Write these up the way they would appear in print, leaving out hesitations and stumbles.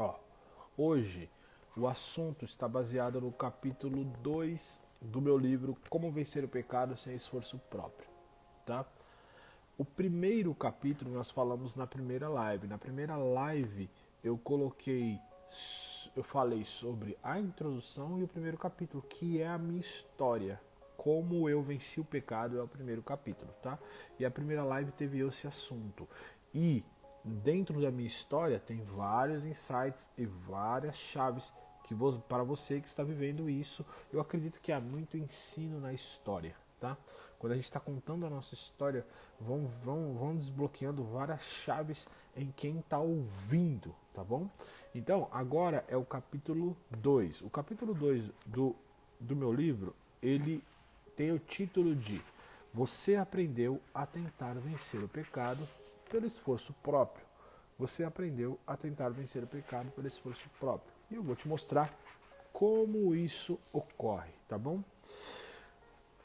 Ó, hoje o assunto está baseado no capítulo 2 do meu livro Como Vencer o Pecado Sem Esforço Próprio, tá? O primeiro capítulo nós falamos na primeira live. Na primeira live eu falei sobre a introdução e o primeiro capítulo, que é a minha história. Como eu venci o pecado é o primeiro capítulo, tá? E a primeira live teve esse assunto. E dentro da minha história tem vários insights e várias chaves que para você que está vivendo isso, eu acredito que há muito ensino na história, tá? Quando a gente está contando a nossa história, vão desbloqueando várias chaves em quem está ouvindo, tá bom? Então, agora é o capítulo 2. O capítulo 2 do meu livro, ele tem o título de Você aprendeu a tentar vencer o pecado pelo esforço próprio. Você aprendeu a tentar vencer o pecado pelo esforço próprio. E eu vou te mostrar como isso ocorre, tá bom?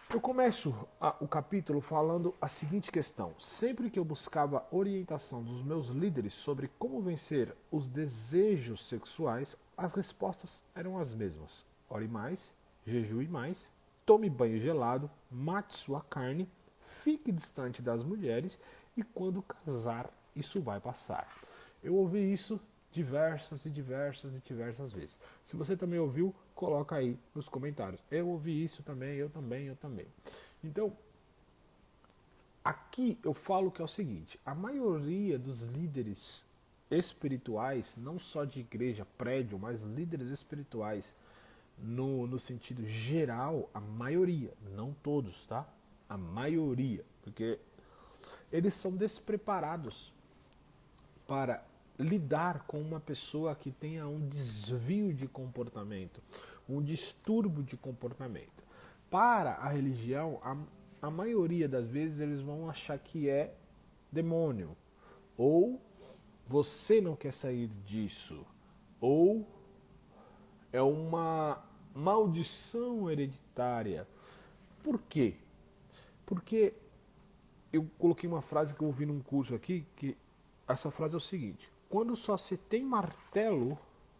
Eu começo o capítulo falando a seguinte questão. Sempre que eu buscava orientação dos meus líderes sobre como vencer os desejos sexuais, as respostas eram as mesmas. Ore mais, jejue mais, tome banho gelado, mate sua carne, fique distante das mulheres e quando casar, isso vai passar. Eu ouvi isso diversas vezes. Se você também ouviu, coloca aí nos comentários. Eu ouvi isso também, eu também, eu também. Então, aqui eu falo que é o seguinte, a maioria dos líderes espirituais, não só de igreja, prédio, mas líderes espirituais, no sentido geral, a maioria, não todos, tá? A maioria, porque eles são despreparados para lidar com uma pessoa que tenha um desvio de comportamento, um distúrbio de comportamento. Para a religião, a maioria das vezes eles vão achar que é demônio, ou você não quer sair disso, ou é uma maldição hereditária. Por quê? Porque eu coloquei uma frase que eu ouvi num curso aqui, que essa frase é o seguinte: quando só se tem martelo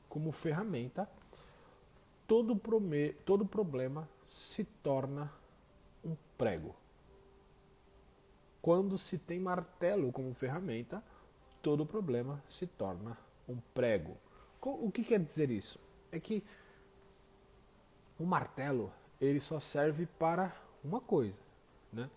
como ferramenta, todo problema se torna um prego. Quando se tem martelo como ferramenta, todo problema se torna um prego. O que quer dizer isso? É que o martelo ele só serve para uma coisa, né?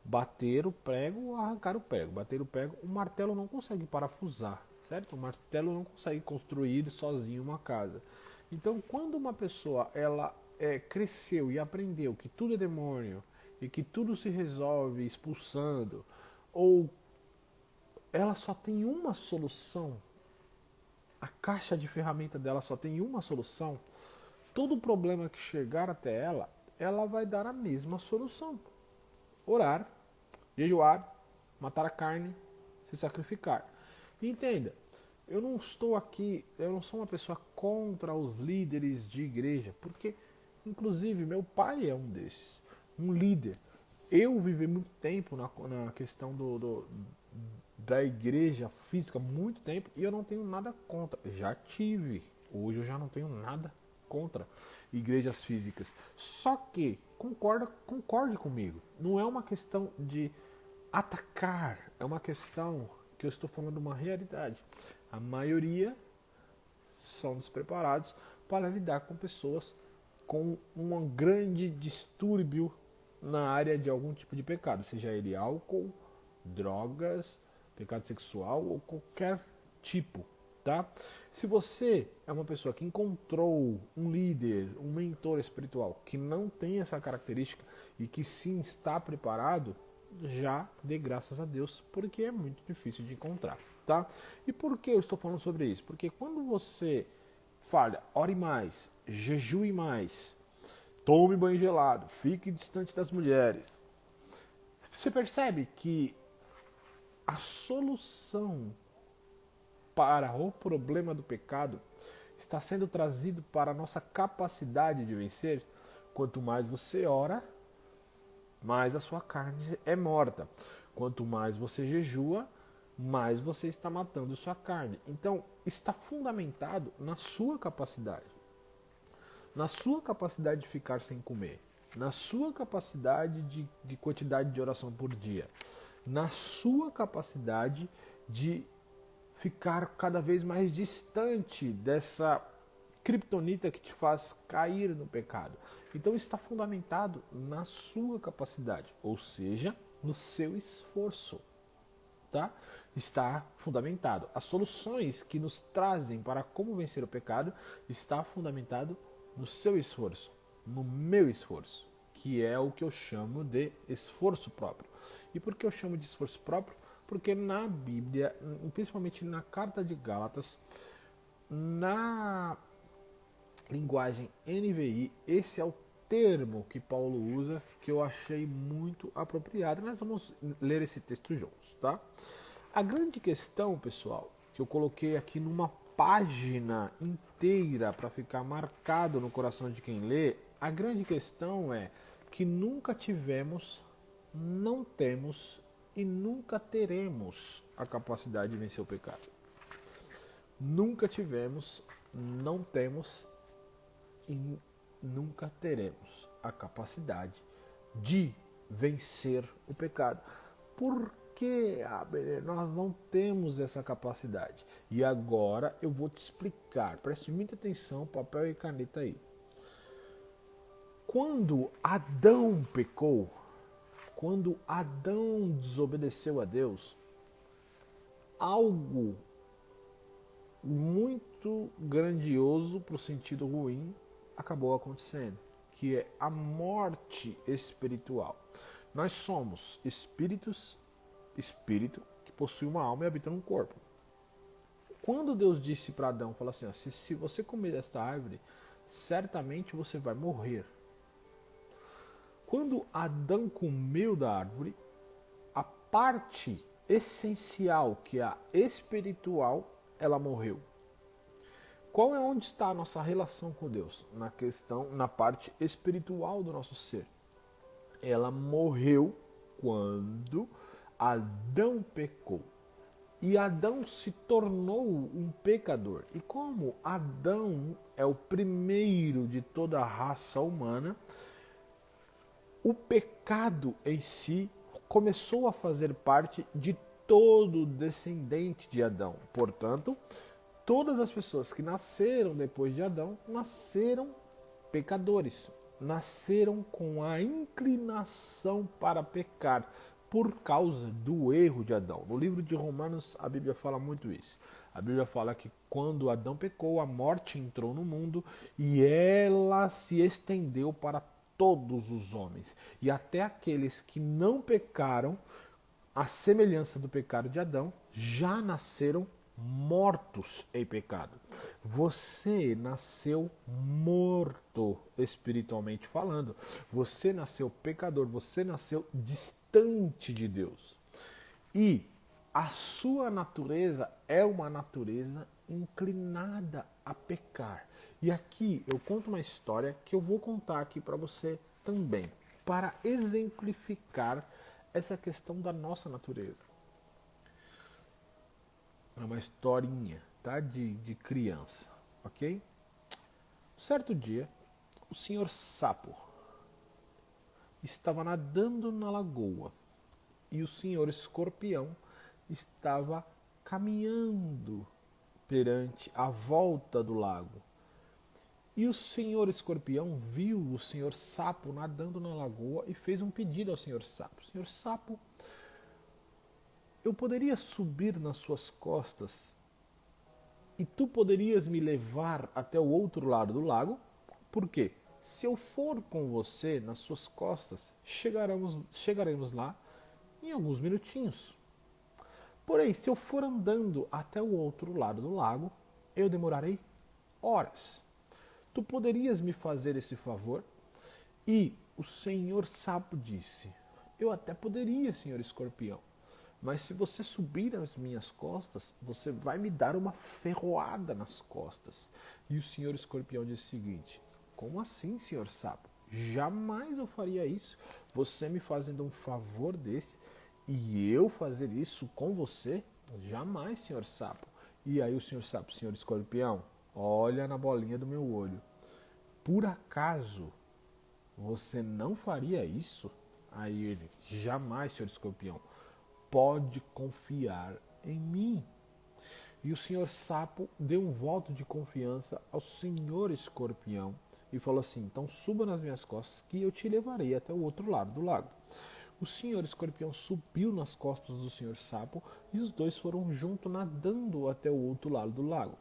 Bater o prego ou arrancar o prego. Bater o prego, o martelo não consegue parafusar, certo? O martelo não consegue construir sozinho uma casa. Então, quando uma pessoa ela cresceu e aprendeu que tudo é demônio e que tudo se resolve expulsando, ou ela só tem uma solução, a caixa de ferramenta dela só tem uma solução, todo problema que chegar até ela, ela vai dar a mesma solução: orar, jejuar, matar a carne, se sacrificar. E entenda, eu não estou aqui, eu não sou uma pessoa contra os líderes de igreja, porque inclusive meu pai é um desses, um líder. Eu vivi muito tempo na questão da igreja física, muito tempo, e eu não tenho nada contra. Já tive, hoje eu já não tenho nada contra igrejas físicas. Só que, concorde comigo, não é uma questão de atacar, é uma questão que eu estou falando uma realidade. A maioria são despreparados para lidar com pessoas com um grande distúrbio na área de algum tipo de pecado, seja ele álcool, drogas, pecado sexual ou qualquer tipo, tá? Se você é uma pessoa que encontrou um líder, um mentor espiritual que não tem essa característica e que sim está preparado, já dê graças a Deus, porque é muito difícil de encontrar, tá? E por que eu estou falando sobre isso? Porque quando você fala, ore mais, jejue mais, tome banho gelado, fique distante das mulheres, você percebe que a solução para o problema do pecado está sendo trazido para a nossa capacidade de vencer. Quanto mais você ora, mais a sua carne é morta. Quanto mais você jejua, mais você está matando sua carne. Então, está fundamentado na sua capacidade. Na sua capacidade de ficar sem comer. Na sua capacidade de quantidade de oração por dia. Na sua capacidade de ficar cada vez mais distante dessa criptonita que te faz cair no pecado. Então está fundamentado na sua capacidade, ou seja, no seu esforço. Tá? Está fundamentado. As soluções que nos trazem para como vencer o pecado está fundamentado no seu esforço, no meu esforço, que é o que eu chamo de esforço próprio. E por que eu chamo de esforço próprio? Porque na Bíblia, principalmente na carta de Gálatas, na linguagem NVI, esse é o termo que Paulo usa, que eu achei muito apropriado. Nós vamos ler esse texto juntos, tá? A grande questão, pessoal, que eu coloquei aqui numa página inteira para ficar marcado no coração de quem lê, a grande questão é que nunca tivemos, não temos e nunca teremos a capacidade de vencer o pecado. Nunca tivemos, não temos e nunca teremos a capacidade de vencer o pecado. Por que, Abner, nós não temos essa capacidade? E agora eu vou te explicar. Preste muita atenção, papel e caneta aí. Quando Adão pecou, quando Adão desobedeceu a Deus, algo muito grandioso para o sentido ruim acabou acontecendo, que é a morte espiritual. Nós somos espírito que possui uma alma e habita num corpo. Quando Deus disse para Adão, falou assim, ó, se você comer desta árvore, certamente você vai morrer. Quando Adão comeu da árvore, a parte essencial, que é a espiritual, ela morreu. Qual é onde está a nossa relação com Deus? Na parte espiritual do nosso ser. Ela morreu quando Adão pecou. E Adão se tornou um pecador. E como Adão é o primeiro de toda a raça humana, o pecado em si começou a fazer parte de todo descendente de Adão. Portanto, todas as pessoas que nasceram depois de Adão nasceram pecadores, nasceram com a inclinação para pecar por causa do erro de Adão. No livro de Romanos, a Bíblia fala muito isso. A Bíblia fala que quando Adão pecou, a morte entrou no mundo e ela se estendeu para todos os homens. E até aqueles que não pecaram, à semelhança do pecado de Adão, já nasceram mortos em pecado. Você nasceu morto espiritualmente falando. Você nasceu pecador, você nasceu distante de Deus. E a sua natureza é uma natureza inclinada a pecar. E aqui eu conto uma história que eu vou contar aqui para você também, para exemplificar essa questão da nossa natureza. É uma historinha, tá? De criança, ok? Certo dia, o senhor Sapo estava nadando na lagoa e o senhor Escorpião estava caminhando perante a volta do lago. E o senhor Escorpião viu o senhor Sapo nadando na lagoa e fez um pedido ao senhor Sapo. Senhor Sapo, eu poderia subir nas suas costas e tu poderias me levar até o outro lado do lago? Por quê? Se eu for com você nas suas costas, chegaremos lá em alguns minutinhos. Porém, se eu for andando até o outro lado do lago, eu demorarei horas. Tu poderias me fazer esse favor? E o senhor Sapo disse, eu até poderia, senhor Escorpião, mas se você subir as minhas costas, você vai me dar uma ferroada nas costas. E o senhor Escorpião disse o seguinte, como assim, senhor Sapo? Jamais eu faria isso, você me fazendo um favor desse e eu fazer isso com você? Jamais, senhor sapo. E aí o senhor sapo, senhor escorpião, olha na bolinha do meu olho. Por acaso você não faria isso? Aí ele, jamais, senhor escorpião. Pode confiar em mim. E o senhor sapo deu um voto de confiança ao senhor escorpião e falou assim: então suba nas minhas costas que eu te levarei até o outro lado do lago. O senhor escorpião subiu nas costas do senhor sapo e os dois foram juntos nadando até o outro lado do lago.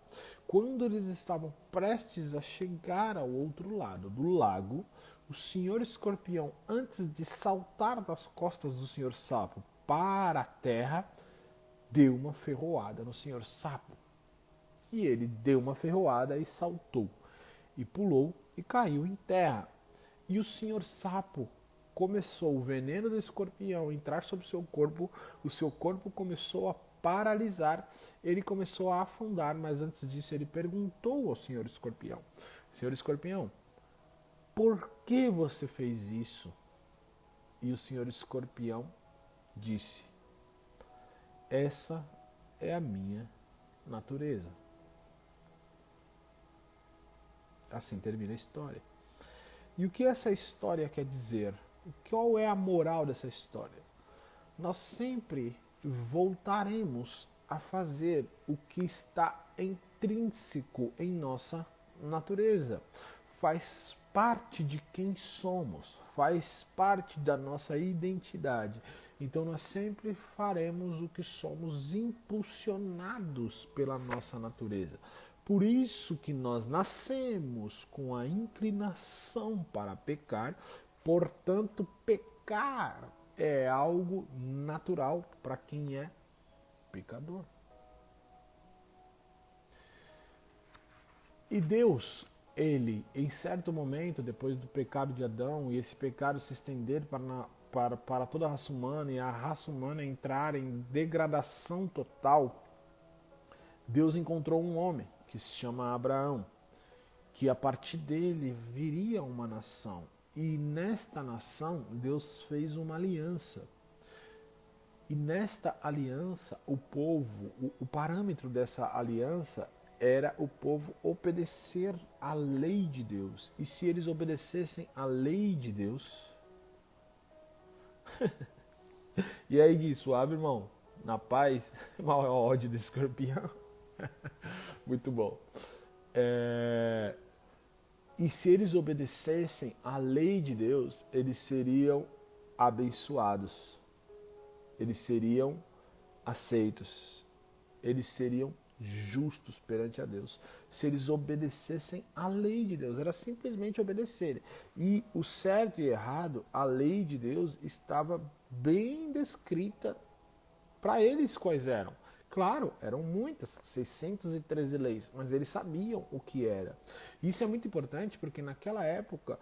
Quando eles estavam prestes a chegar ao outro lado do lago, o senhor escorpião, antes de saltar das costas do senhor sapo para a terra, deu uma ferroada no senhor sapo. E ele deu uma ferroada e saltou, e pulou e caiu em terra. E o senhor sapo começou, o veneno do escorpião entrar sobre o seu corpo começou a paralisar, ele começou a afundar, mas antes disso ele perguntou ao senhor escorpião: senhor escorpião, por que você fez isso? E o senhor escorpião disse: essa é a minha natureza. Assim termina a história. E o que essa história quer dizer? Qual é a moral dessa história? Nós sempre voltaremos a fazer o que está intrínseco em nossa natureza. Faz parte de quem somos, faz parte da nossa identidade. Então nós sempre faremos o que somos impulsionados pela nossa natureza. Por isso que nós nascemos com a inclinação para pecar, portanto, pecar é algo natural para quem é pecador. E Deus, ele, em certo momento, depois do pecado de Adão, e esse pecado se estender para toda a raça humana, e a raça humana entrar em degradação total, Deus encontrou um homem, que se chama Abraão, que a partir dele viria uma nação. E nesta nação, Deus fez uma aliança. E nesta aliança, o povo, o parâmetro dessa aliança era o povo obedecer à lei de Deus. E se eles obedecessem à lei de Deus... E aí, Gui, suave, irmão? Na paz? Mal é o ódio do escorpião. Muito bom. E se eles obedecessem à lei de Deus, eles seriam abençoados. Eles seriam aceitos. Eles seriam justos perante a Deus. Se eles obedecessem à lei de Deus, era simplesmente obedecerem. E o certo e errado, a lei de Deus estava bem descrita para eles quais eram. Claro, eram muitas, 613 leis, mas eles sabiam o que era. Isso é muito importante porque naquela época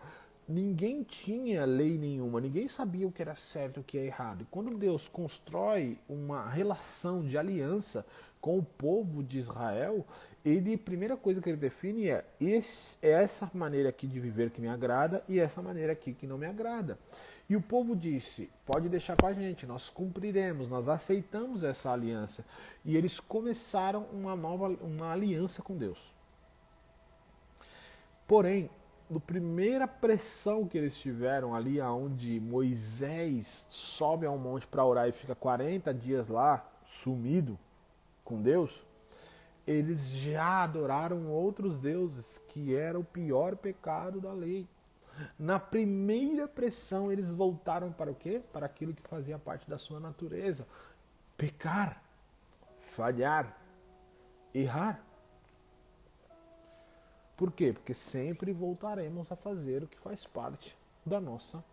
ninguém tinha lei nenhuma, ninguém sabia o que era certo e o que é errado. E quando Deus constrói uma relação de aliança com o povo de Israel, a primeira coisa que ele define é essa maneira aqui de viver que me agrada e essa maneira aqui que não me agrada. E o povo disse, pode deixar com a gente, nós cumpriremos, nós aceitamos essa aliança. E eles começaram uma aliança com Deus. Porém, na primeira pressão que eles tiveram ali, onde Moisés sobe ao monte para orar e fica 40 dias lá, sumido com Deus, eles já adoraram outros deuses, que era o pior pecado da lei. Na primeira pressão, eles voltaram para o quê? Para aquilo que fazia parte da sua natureza. Pecar, falhar, errar. Por quê? Porque sempre voltaremos a fazer o que faz parte da nossa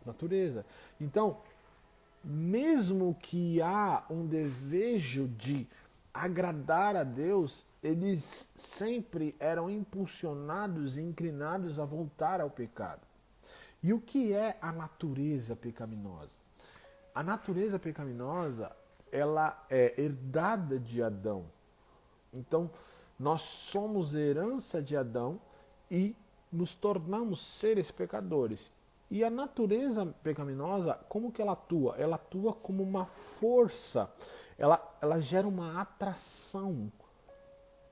natureza. Então, mesmo que há um desejo de agradar a Deus, eles sempre eram impulsionados e inclinados a voltar ao pecado. E o que é a natureza pecaminosa? A natureza pecaminosa, ela é herdada de Adão. Então, nós somos herança de Adão e nos tornamos seres pecadores. E a natureza pecaminosa, como que ela atua? Ela atua como uma força. ela gera uma atração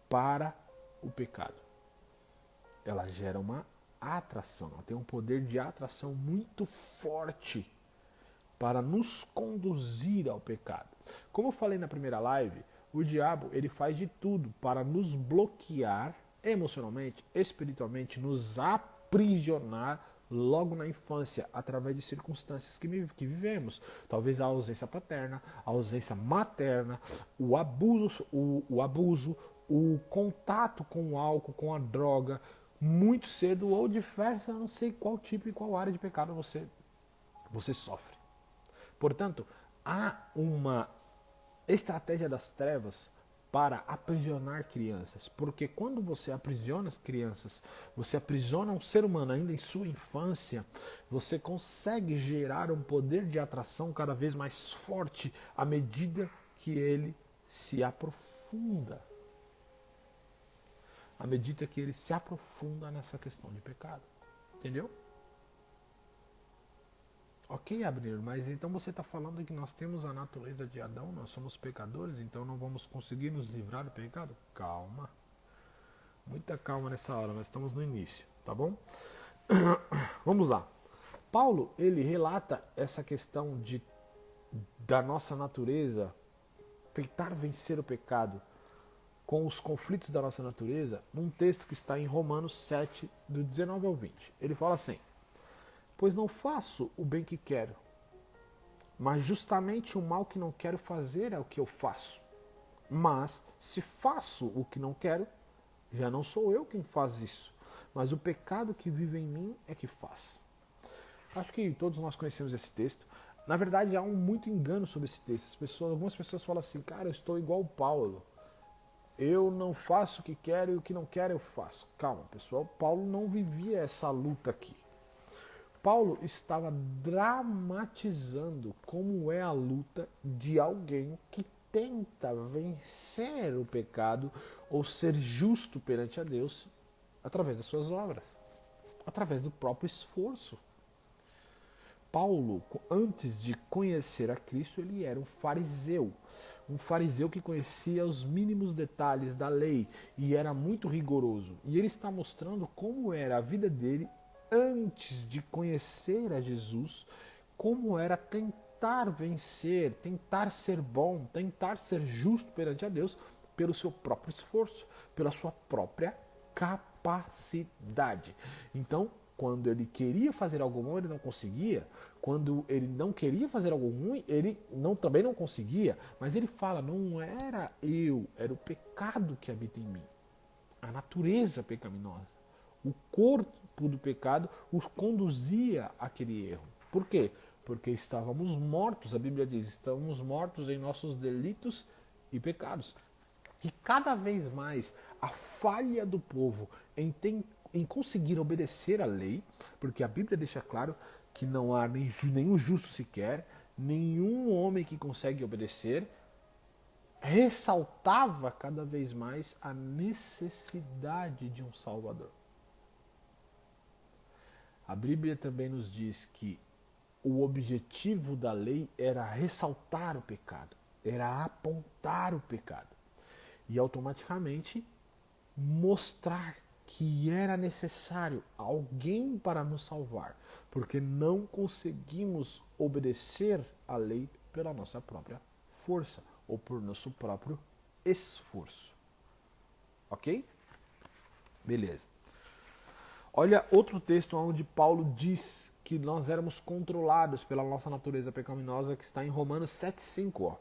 para o pecado. Ela gera uma atração, ela tem um poder de atração muito forte para nos conduzir ao pecado. Como eu falei na primeira live, o diabo ele faz de tudo para nos bloquear emocionalmente, espiritualmente, nos aprisionar logo na infância, através de circunstâncias que vivemos. Talvez a ausência paterna, a ausência materna, o abuso, o contato com o álcool, com a droga, muito cedo ou diversa, não sei qual tipo e qual área de pecado você sofre. Portanto, há uma estratégia das trevas para aprisionar crianças, porque quando você aprisiona as crianças, você aprisiona um ser humano ainda em sua infância, você consegue gerar um poder de atração cada vez mais forte à medida que ele se aprofunda. À medida que ele se aprofunda nessa questão de pecado. Entendeu? Ok, Abner, mas então você está falando que nós temos a natureza de Adão, nós somos pecadores, então não vamos conseguir nos livrar do pecado? Calma. Muita calma nessa hora, nós estamos no início, tá bom? Vamos lá. Paulo, ele relata essa questão da nossa natureza tentar vencer o pecado com os conflitos da nossa natureza num texto que está em Romanos 7, do 19 ao 20. Ele fala assim: pois não faço o bem que quero, mas justamente o mal que não quero fazer é o que eu faço. Mas, se faço o que não quero, já não sou eu quem faz isso, mas o pecado que vive em mim é que faz. Acho que todos nós conhecemos esse texto. Na verdade, há muito engano sobre esse texto. Algumas pessoas falam assim: cara, eu estou igual o Paulo. Eu não faço o que quero e o que não quero eu faço. Calma, pessoal. Paulo não vivia essa luta aqui. Paulo estava dramatizando como é a luta de alguém que tenta vencer o pecado ou ser justo perante a Deus através das suas obras, através do próprio esforço. Paulo, antes de conhecer a Cristo, ele era um fariseu que conhecia os mínimos detalhes da lei e era muito rigoroso. E ele está mostrando como era a vida dele antes de conhecer a Jesus, como era tentar vencer, tentar ser bom, tentar ser justo perante a Deus pelo seu próprio esforço, pela sua própria capacidade. Então, quando ele queria fazer algo bom, ele não conseguia. Quando ele não queria fazer algo ruim, ele também não conseguia. Mas ele fala, não era eu, era o pecado que habita em mim. A natureza pecaminosa. O corpo do pecado os conduzia àquele erro. Por quê? Porque estávamos mortos, a Bíblia diz, estamos mortos em nossos delitos e pecados. E cada vez mais a falha do povo em conseguir obedecer à lei, porque a Bíblia deixa claro que não há nenhum justo sequer, nenhum homem que consegue obedecer, ressaltava cada vez mais a necessidade de um Salvador. A Bíblia também nos diz que o objetivo da lei era ressaltar o pecado, era apontar o pecado e automaticamente mostrar que era necessário alguém para nos salvar, porque não conseguimos obedecer à lei pela nossa própria força ou por nosso próprio esforço. Ok? Beleza. Olha outro texto onde Paulo diz que nós éramos controlados pela nossa natureza pecaminosa, que está em Romanos 7,5.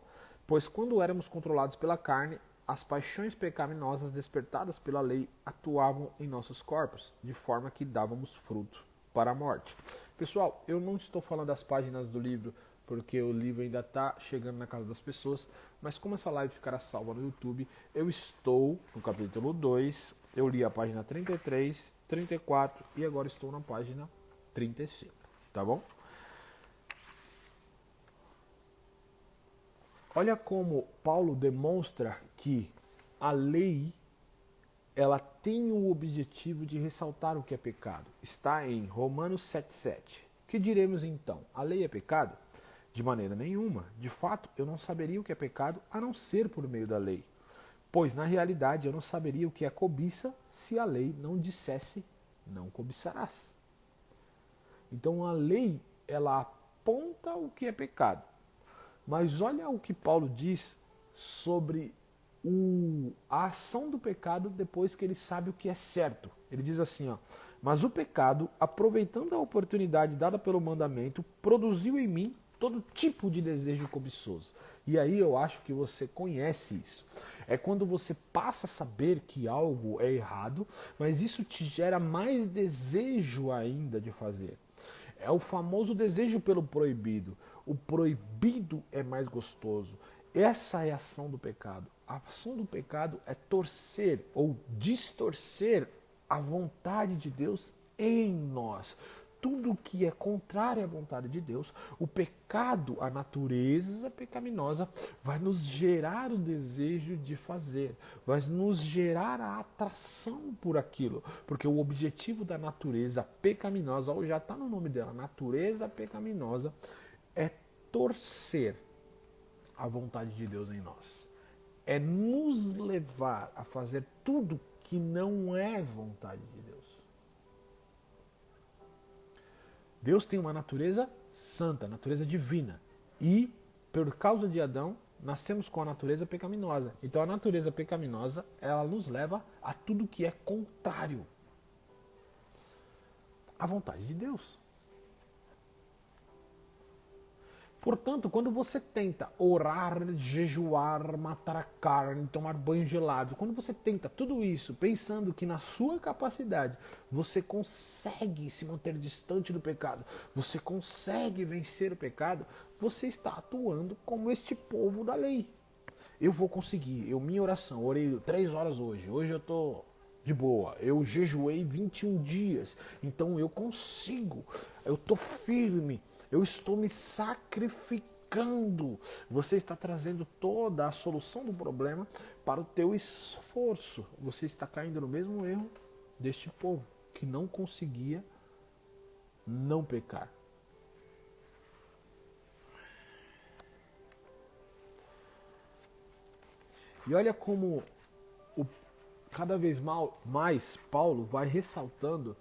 Pois quando éramos controlados pela carne, as paixões pecaminosas despertadas pela lei atuavam em nossos corpos, de forma que dávamos fruto para a morte. Pessoal, eu não estou falando das páginas do livro, porque o livro ainda está chegando na casa das pessoas, mas como essa live ficará salva no YouTube, eu estou no capítulo 2, eu li a página 33, 34 e agora estou na página 35, tá bom? Olha como Paulo demonstra que a lei ela tem o objetivo de ressaltar o que é pecado. Está em Romanos 7,7. Que diremos então? A lei é pecado? De maneira nenhuma. De fato, eu não saberia o que é pecado a não ser por meio da lei. Pois, na realidade, eu não saberia o que é cobiça se a lei não dissesse não cobiçarás. Então a lei, ela aponta o que é pecado. Mas olha o que Paulo diz sobre a ação do pecado depois que ele sabe o que é certo. Ele diz assim, ó: mas o pecado, aproveitando a oportunidade dada pelo mandamento, produziu em mim todo tipo de desejo cobiçoso. E aí eu acho que você conhece isso. É quando você passa a saber que algo é errado, mas isso te gera mais desejo ainda de fazer. É o famoso desejo pelo proibido. O proibido é mais gostoso. Essa é a ação do pecado. A ação do pecado é torcer ou distorcer a vontade de Deus em nós. Tudo que é contrário à vontade de Deus, o pecado, a natureza pecaminosa, vai nos gerar o desejo de fazer, vai nos gerar a atração por aquilo, porque o objetivo da natureza pecaminosa, ou já está no nome dela, natureza pecaminosa, é torcer a vontade de Deus em nós. É nos levar a fazer tudo que não é vontade de Deus. Deus tem uma natureza santa, natureza divina. E, por causa de Adão, nascemos com a natureza pecaminosa. Então a natureza pecaminosa, ela nos leva a tudo que é contrário à vontade de Deus. Portanto, quando você tenta orar, jejuar, matar a carne, tomar banho gelado, quando você tenta tudo isso pensando que na sua capacidade você consegue se manter distante do pecado, você consegue vencer o pecado, você está atuando como este povo da lei. Eu vou conseguir, minha oração, orei 3 horas hoje eu estou de boa, eu jejuei 21 dias, então eu consigo, eu estou firme, eu estou me sacrificando. Você está trazendo toda a solução do problema para o teu esforço. Você está caindo no mesmo erro deste povo, que não conseguia não pecar. E olha como cada vez mais Paulo vai ressaltando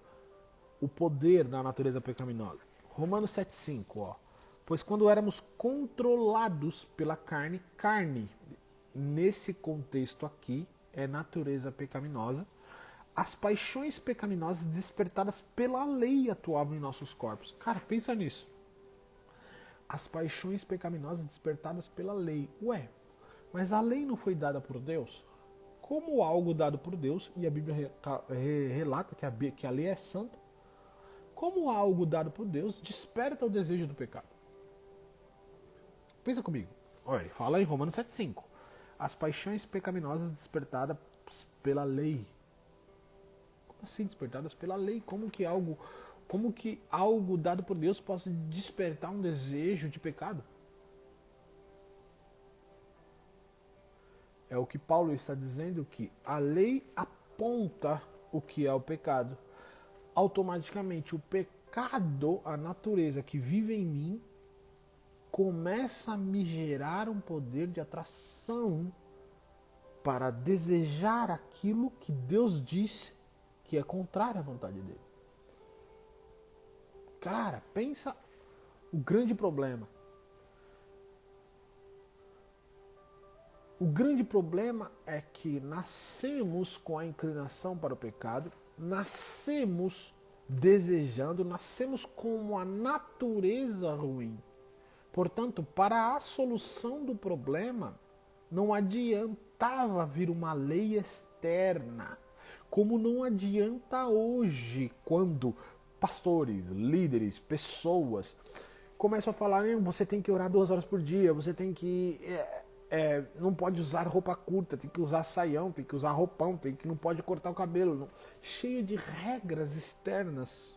o poder da natureza pecaminosa. Romanos 7,5, ó. Pois quando éramos controlados pela carne, nesse contexto aqui, é natureza pecaminosa, as paixões pecaminosas despertadas pela lei atuavam em nossos corpos. Cara, pensa nisso. As paixões pecaminosas despertadas pela lei. Ué, mas a lei não foi dada por Deus? Como algo dado por Deus, e a Bíblia relata que a lei é santa, como algo dado por Deus desperta o desejo do pecado? Pensa comigo. Olha, ele fala em Romanos 7,5. As paixões pecaminosas despertadas pela lei. Como assim despertadas pela lei? Como que algo dado por Deus possa despertar um desejo de pecado? É o que Paulo está dizendo, que a lei aponta o que é o pecado. Automaticamente o pecado, a natureza que vive em mim, começa a me gerar um poder de atração para desejar aquilo que Deus disse que é contrário à vontade dele. Cara, pensa o grande problema. O grande problema é que nascemos com a inclinação para o pecado, nascemos desejando, nascemos com uma natureza ruim. Portanto, para a solução do problema, não adiantava vir uma lei externa, como não adianta hoje, quando pastores, líderes, pessoas começam a falar: você tem que orar 2 horas por dia, você tem que... não pode usar roupa curta, tem que usar saião, tem que usar roupão, não pode cortar o cabelo. Não. Cheio de regras externas.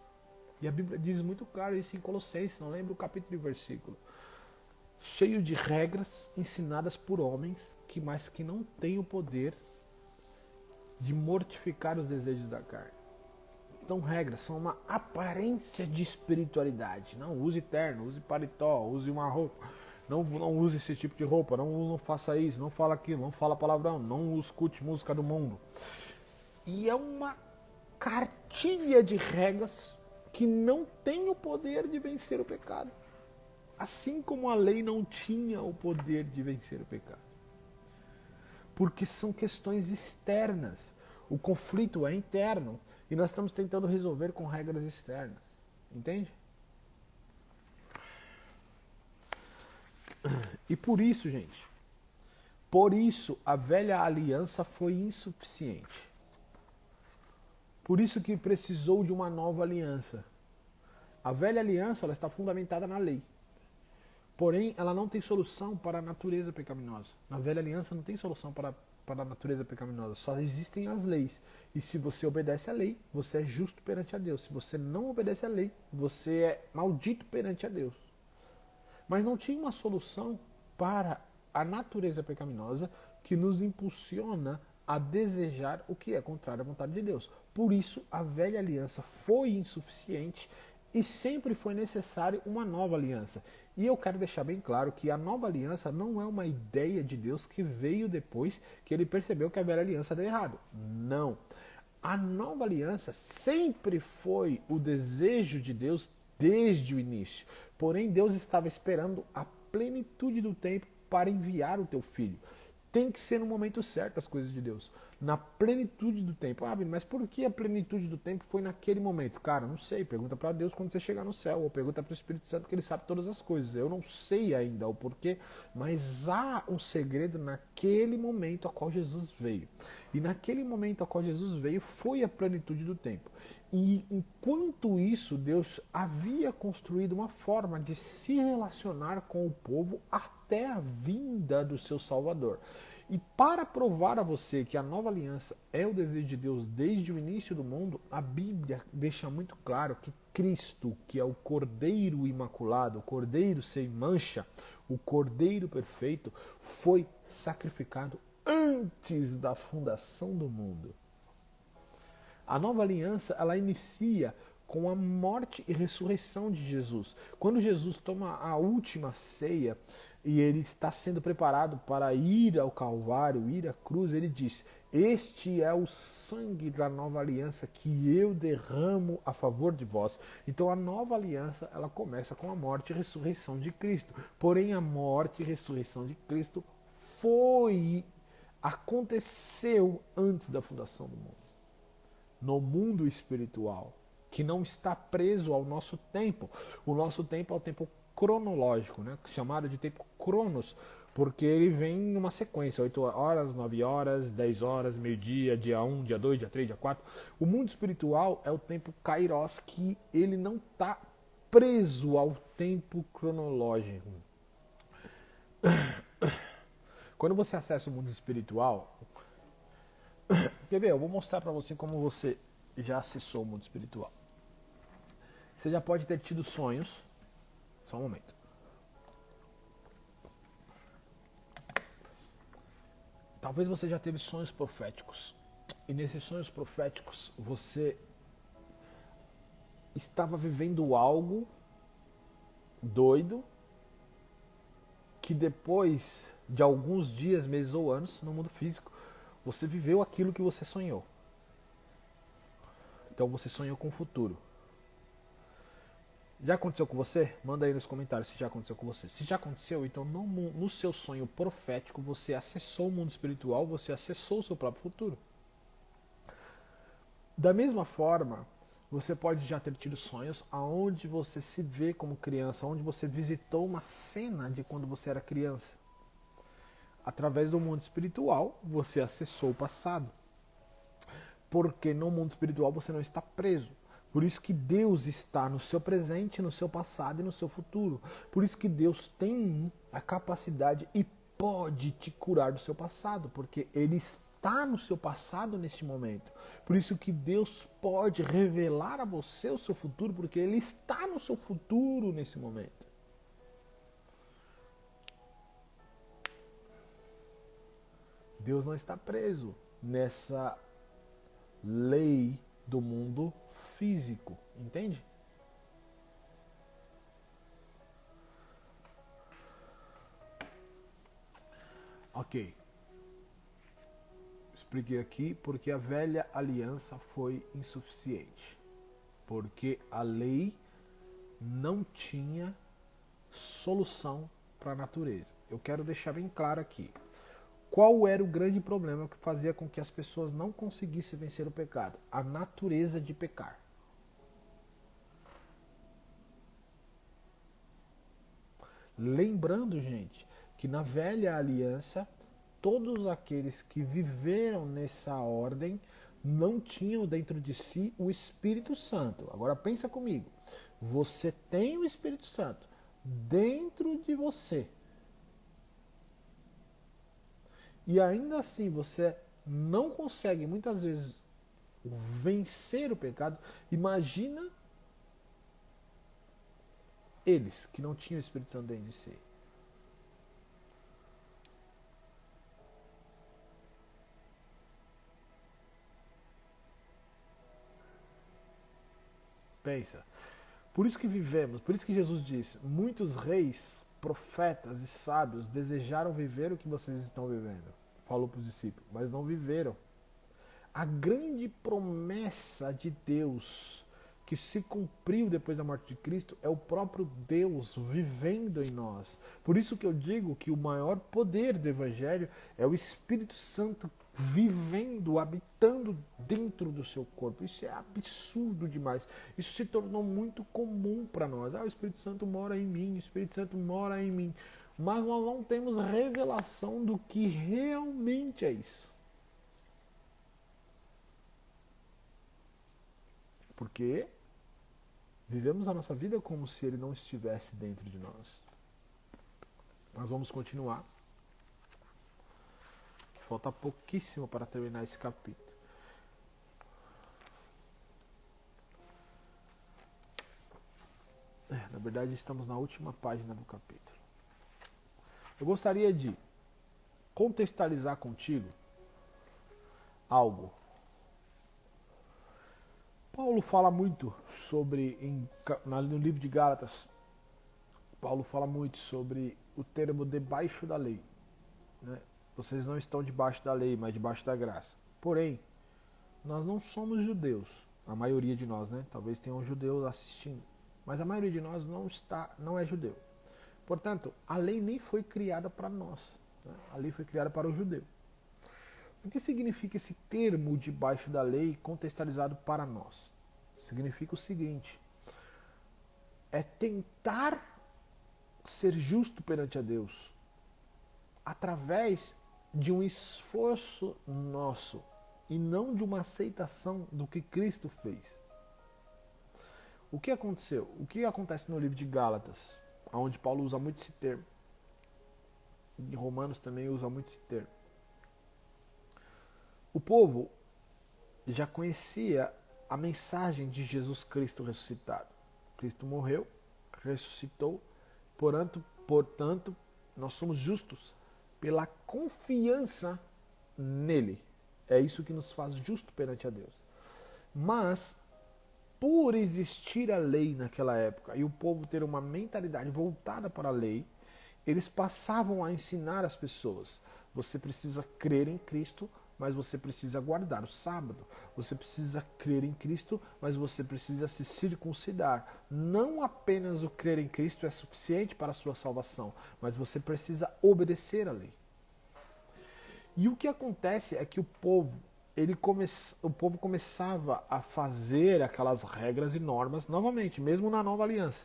E a Bíblia diz muito claro isso em Colossenses, não lembro o capítulo e o versículo. Cheio de regras ensinadas por homens, mas que não têm o poder de mortificar os desejos da carne. são regras, são uma aparência de espiritualidade. Não use terno, use paletó, use uma roupa. Não use esse tipo de roupa, não faça isso, não fala aquilo, não fala palavrão, não escute música do mundo. E é uma cartilha de regras que não tem o poder de vencer o pecado. Assim como a lei não tinha o poder de vencer o pecado. Porque são questões externas. O conflito é interno e nós estamos tentando resolver com regras externas. Entende? E por isso, gente, por isso a velha aliança foi insuficiente. Por isso que precisou de uma nova aliança. A velha aliança ela está fundamentada na lei. Porém, ela não tem solução para a natureza pecaminosa. Na velha aliança não tem solução para a natureza pecaminosa. Só existem as leis. E se você obedece à lei, você é justo perante a Deus. Se você não obedece à lei, você é maldito perante a Deus. Mas não tinha uma solução para a natureza pecaminosa que nos impulsiona a desejar o que é contrário à vontade de Deus. Por isso, a velha aliança foi insuficiente e sempre foi necessário uma nova aliança. E eu quero deixar bem claro que a nova aliança não é uma ideia de Deus que veio depois que ele percebeu que a velha aliança deu errado. Não. A nova aliança sempre foi o desejo de Deus desde o início. Porém, Deus estava esperando a plenitude do tempo para enviar o teu filho. Tem que ser no momento certo as coisas de Deus. Na plenitude do tempo. Ah, mas por que a plenitude do tempo foi naquele momento? Cara, não sei. Pergunta para Deus quando você chegar no céu. Ou pergunta para o Espírito Santo que ele sabe todas as coisas. Eu não sei ainda o porquê. Mas há um segredo naquele momento a qual Jesus veio. E naquele momento a qual Jesus veio foi a plenitude do tempo. E enquanto isso, Deus havia construído uma forma de se relacionar com o povo até a vinda do seu Salvador. E para provar a você que a nova aliança é o desejo de Deus desde o início do mundo, a Bíblia deixa muito claro que Cristo, que é o Cordeiro Imaculado, o Cordeiro sem mancha, o Cordeiro perfeito, foi sacrificado antes da fundação do mundo. A nova aliança, ela inicia com a morte e ressurreição de Jesus. Quando Jesus toma a última ceia e ele está sendo preparado para ir ao Calvário, ir à cruz, ele diz: este é o sangue da nova aliança que eu derramo a favor de vós. Então a nova aliança, ela começa com a morte e ressurreição de Cristo. Porém, a morte e ressurreição de Cristo aconteceu antes da fundação do mundo. No mundo espiritual, que não está preso ao nosso tempo. O nosso tempo é o tempo cronológico, né? Chamado de tempo cronos, porque ele vem numa sequência, 8 horas, 9 horas, 10 horas, meio-dia, dia 1, dia 2, dia 3, dia 4. O mundo espiritual é o tempo kairos, que ele não está preso ao tempo cronológico. Quando você acessa o mundo espiritual, quer ver? Eu vou mostrar para você como você já acessou o mundo espiritual. Você já pode ter tido sonhos. Só um momento. Talvez você já teve sonhos proféticos. E nesses sonhos proféticos você estava vivendo algo doido que depois de alguns dias, meses ou anos no mundo físico, você viveu aquilo que você sonhou. Então você sonhou com o futuro. Já aconteceu com você? Manda aí nos comentários se já aconteceu com você. Se já aconteceu, então no seu sonho profético você acessou o mundo espiritual, você acessou o seu próprio futuro. Da mesma forma, você pode já ter tido sonhos aonde você se vê como criança, onde você visitou uma cena de quando você era criança. Através do mundo espiritual, você acessou o passado. Porque no mundo espiritual você não está preso. Por isso que Deus está no seu presente, no seu passado e no seu futuro. Por isso que Deus tem a capacidade e pode te curar do seu passado, porque Ele está no seu passado neste momento. Por isso que Deus pode revelar a você o seu futuro, porque Ele está no seu futuro nesse momento. Deus não está preso nessa lei do mundo físico, entende? Ok. Expliquei aqui porque a velha aliança foi insuficiente. Porque a lei não tinha solução para a natureza. Eu quero deixar bem claro aqui. Qual era o grande problema que fazia com que as pessoas não conseguissem vencer o pecado? A natureza de pecar. Lembrando, gente, que na velha aliança, todos aqueles que viveram nessa ordem não tinham dentro de si o Espírito Santo. Agora pensa comigo. Você tem o Espírito Santo dentro de você. E ainda assim você não consegue muitas vezes vencer o pecado. Imagina eles que não tinham o Espírito Santo dentro de si. Pensa. Por isso que vivemos, por isso que Jesus disse, muitos reis, profetas e sábios desejaram viver o que vocês estão vivendo. Falou para os discípulos, mas não viveram. A grande promessa de Deus que se cumpriu depois da morte de Cristo é o próprio Deus vivendo em nós. Por isso que eu digo que o maior poder do Evangelho é o Espírito Santo vivendo, habitando dentro do seu corpo. Isso é absurdo demais. Isso se tornou muito comum para nós. O Espírito Santo mora em mim, o Espírito Santo mora em mim. Mas nós não temos revelação do que realmente é isso. Porque vivemos a nossa vida como se ele não estivesse dentro de nós. Nós vamos continuar. Falta pouquíssimo para terminar esse capítulo. Na verdade, estamos na última página do capítulo. Eu gostaria de contextualizar contigo algo. Paulo fala muito sobre, no livro de Gálatas, Paulo fala muito sobre o termo debaixo da lei. Né? Vocês não estão debaixo da lei, mas debaixo da graça. Porém, nós não somos judeus. A maioria de nós, né? Talvez tenham judeus assistindo. Mas a maioria de nós não é judeu. Portanto, a lei nem foi criada para nós. Né? A lei foi criada para o judeu. O que significa esse termo debaixo da lei contextualizado para nós? Significa o seguinte: é tentar ser justo perante a Deus através de um esforço nosso e não de uma aceitação do que Cristo fez. O que aconteceu? O que acontece no livro de Gálatas, onde Paulo usa muito esse termo? Em Romanos também usa muito esse termo. O povo já conhecia a mensagem de Jesus Cristo ressuscitado. Cristo morreu, ressuscitou, portanto, nós somos justos pela confiança nele. É isso que nos faz justo perante a Deus. Mas, por existir a lei naquela época e o povo ter uma mentalidade voltada para a lei, eles passavam a ensinar as pessoas: você precisa crer em Cristo, mas você precisa guardar o sábado. Você precisa crer em Cristo, mas você precisa se circuncidar. Não apenas o crer em Cristo é suficiente para a sua salvação, mas você precisa obedecer à lei. E o que acontece é que o povo começava a fazer aquelas regras e normas novamente, mesmo na nova aliança.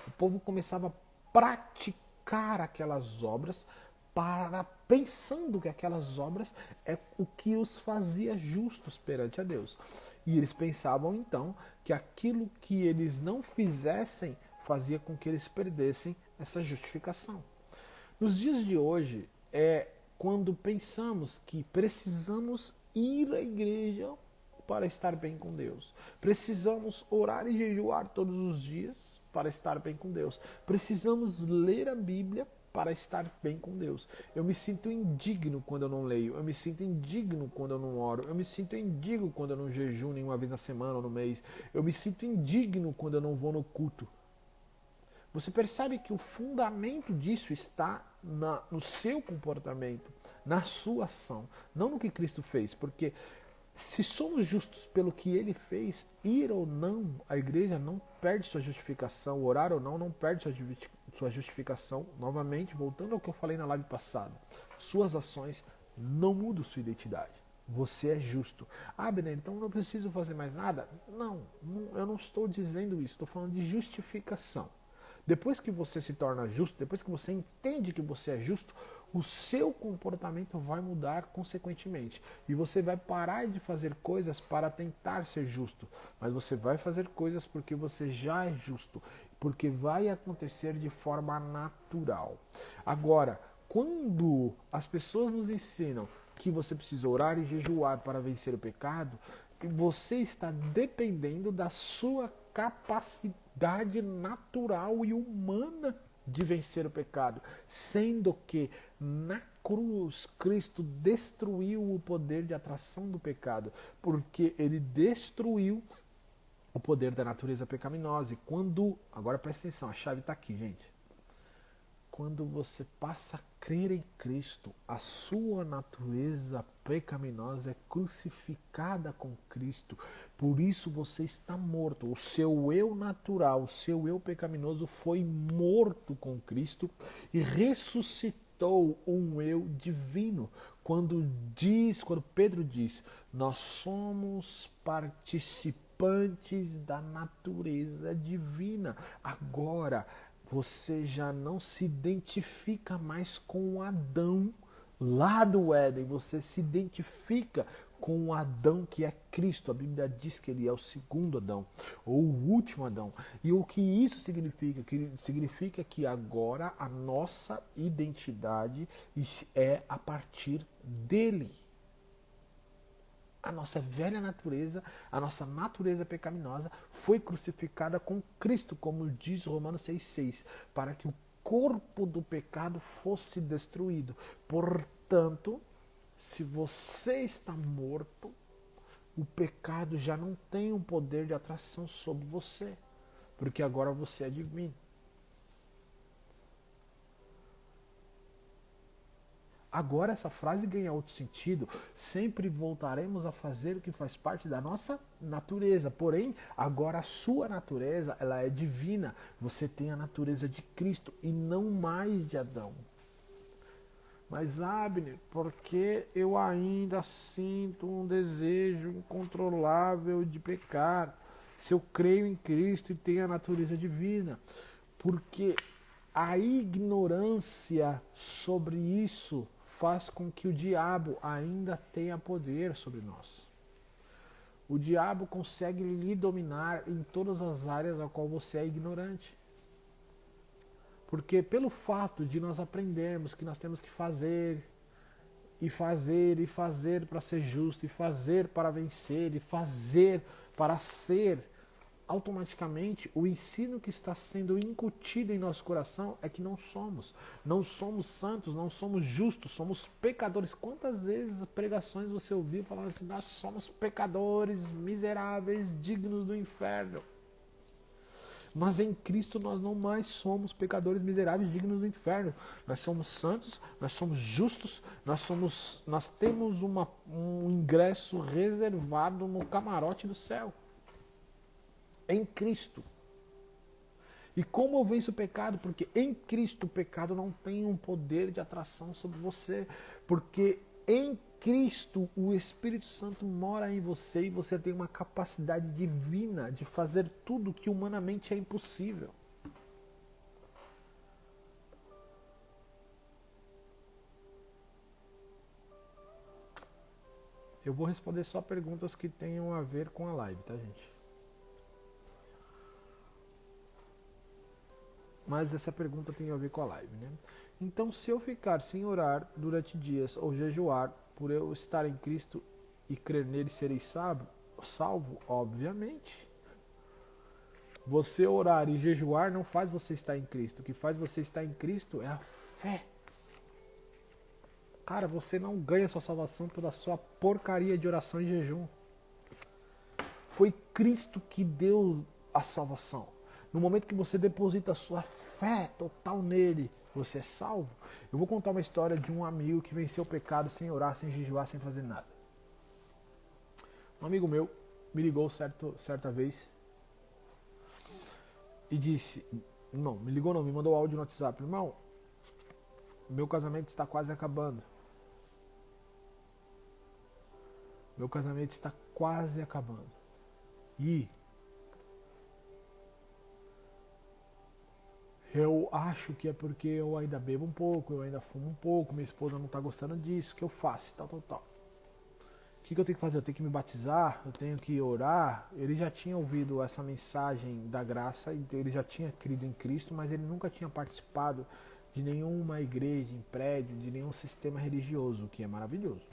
O povo começava a praticar aquelas obras pensando que aquelas obras é o que os fazia justos perante a Deus. E eles pensavam então que aquilo que eles não fizessem fazia com que eles perdessem essa justificação. Nos dias de hoje, quando pensamos que precisamos ir à igreja para estar bem com Deus, precisamos orar e jejuar todos os dias para estar bem com Deus, precisamos ler a Bíblia para estar bem com Deus. Eu me sinto indigno quando eu não leio, eu me sinto indigno quando eu não oro, eu me sinto indigno quando eu não jejuo nenhuma vez na semana ou no mês, eu me sinto indigno quando eu não vou no culto. Você percebe que o fundamento disso está no seu comportamento, na sua ação, não no que Cristo fez, porque se somos justos pelo que ele fez, ir ou não, a igreja não perde sua justificação, orar ou não, não perde sua justificação. Novamente, voltando ao que eu falei na live passada, suas ações não mudam sua identidade. Você é justo. Ah, Bené, então não preciso fazer mais nada? Não, eu não estou dizendo isso, estou falando de justificação. Depois que você se torna justo, depois que você entende que você é justo, o seu comportamento vai mudar consequentemente. E você vai parar de fazer coisas para tentar ser justo, mas você vai fazer coisas porque você já é justo, porque vai acontecer de forma natural. Agora, quando as pessoas nos ensinam que você precisa orar e jejuar para vencer o pecado, você está dependendo da sua capacidade natural e humana de vencer o pecado, sendo que na cruz Cristo destruiu o poder de atração do pecado, porque ele destruiu o poder da natureza pecaminosa. E quando, agora presta atenção, a chave está aqui, gente. Quando você passa a crer em Cristo, a sua natureza pecaminosa é crucificada com Cristo. Por isso você está morto. O seu eu natural, o seu eu pecaminoso foi morto com Cristo e ressuscitou um eu divino. Quando Pedro diz, nós somos participantes da natureza divina. Agora, você já não se identifica mais com Adão lá do Éden, você se identifica com o Adão que é Cristo. A Bíblia diz que ele é o segundo Adão, ou o último Adão. E o que isso significa? Significa que agora a nossa identidade é a partir dele. A nossa velha natureza, a nossa natureza pecaminosa foi crucificada com Cristo, como diz Romanos 6,6, para que o corpo do pecado fosse destruído. Portanto, se você está morto, o pecado já não tem um poder de atração sobre você, porque agora você é divino. Agora essa frase ganha outro sentido. Sempre voltaremos a fazer o que faz parte da nossa natureza. Porém, agora a sua natureza, ela é divina. Você tem a natureza de Cristo e não mais de Adão. Mas, Abner, porque eu ainda sinto um desejo incontrolável de pecar? Se eu creio em Cristo e tenho a natureza divina. Porque a ignorância sobre isso faz com que o diabo ainda tenha poder sobre nós. O diabo consegue lhe dominar em todas as áreas a qual você é ignorante. Porque pelo fato de nós aprendermos que nós temos que fazer, e fazer, e fazer para ser justo, e fazer para vencer, e fazer para ser, automaticamente o ensino que está sendo incutido em nosso coração é que não somos santos, não somos justos, somos pecadores. Quantas vezes pregações você ouviu falando assim, nós somos pecadores, miseráveis, dignos do inferno? Mas em Cristo nós não mais somos pecadores miseráveis dignos do inferno. Nós somos santos, nós somos justos, nós temos um ingresso reservado no camarote do céu. Em Cristo. E como eu venço o pecado? Porque em Cristo o pecado não tem um poder de atração sobre você. Porque em Cristo o Espírito Santo mora em você e você tem uma capacidade divina de fazer tudo que humanamente é impossível. Eu vou responder só perguntas que tenham a ver com a live, tá, gente? Mas essa pergunta tem a ver com a live, né? Então, se eu ficar sem orar durante dias ou jejuar, por eu estar em Cristo e crer nele, serei salvo? Obviamente. Você orar e jejuar não faz você estar em Cristo. O que faz você estar em Cristo é a fé. Cara, você não ganha sua salvação pela sua porcaria de oração e jejum. Foi Cristo que deu a salvação. No momento que você deposita a sua fé total nele, você é salvo. Eu vou contar uma história de um amigo que venceu o pecado sem orar, sem jejuar, sem fazer nada. Um amigo meu me ligou certa vez e disse, não, me ligou não, me mandou áudio no WhatsApp, irmão, meu casamento está quase acabando. Meu casamento está quase acabando. E eu acho que é porque eu ainda bebo um pouco, eu ainda fumo um pouco, minha esposa não está gostando disso, o que eu faço, tal. O que eu tenho que fazer? Eu tenho que me batizar? Eu tenho que orar? Ele já tinha ouvido essa mensagem da graça, ele já tinha crido em Cristo, mas ele nunca tinha participado de nenhuma igreja, em prédio, de nenhum sistema religioso, o que é maravilhoso.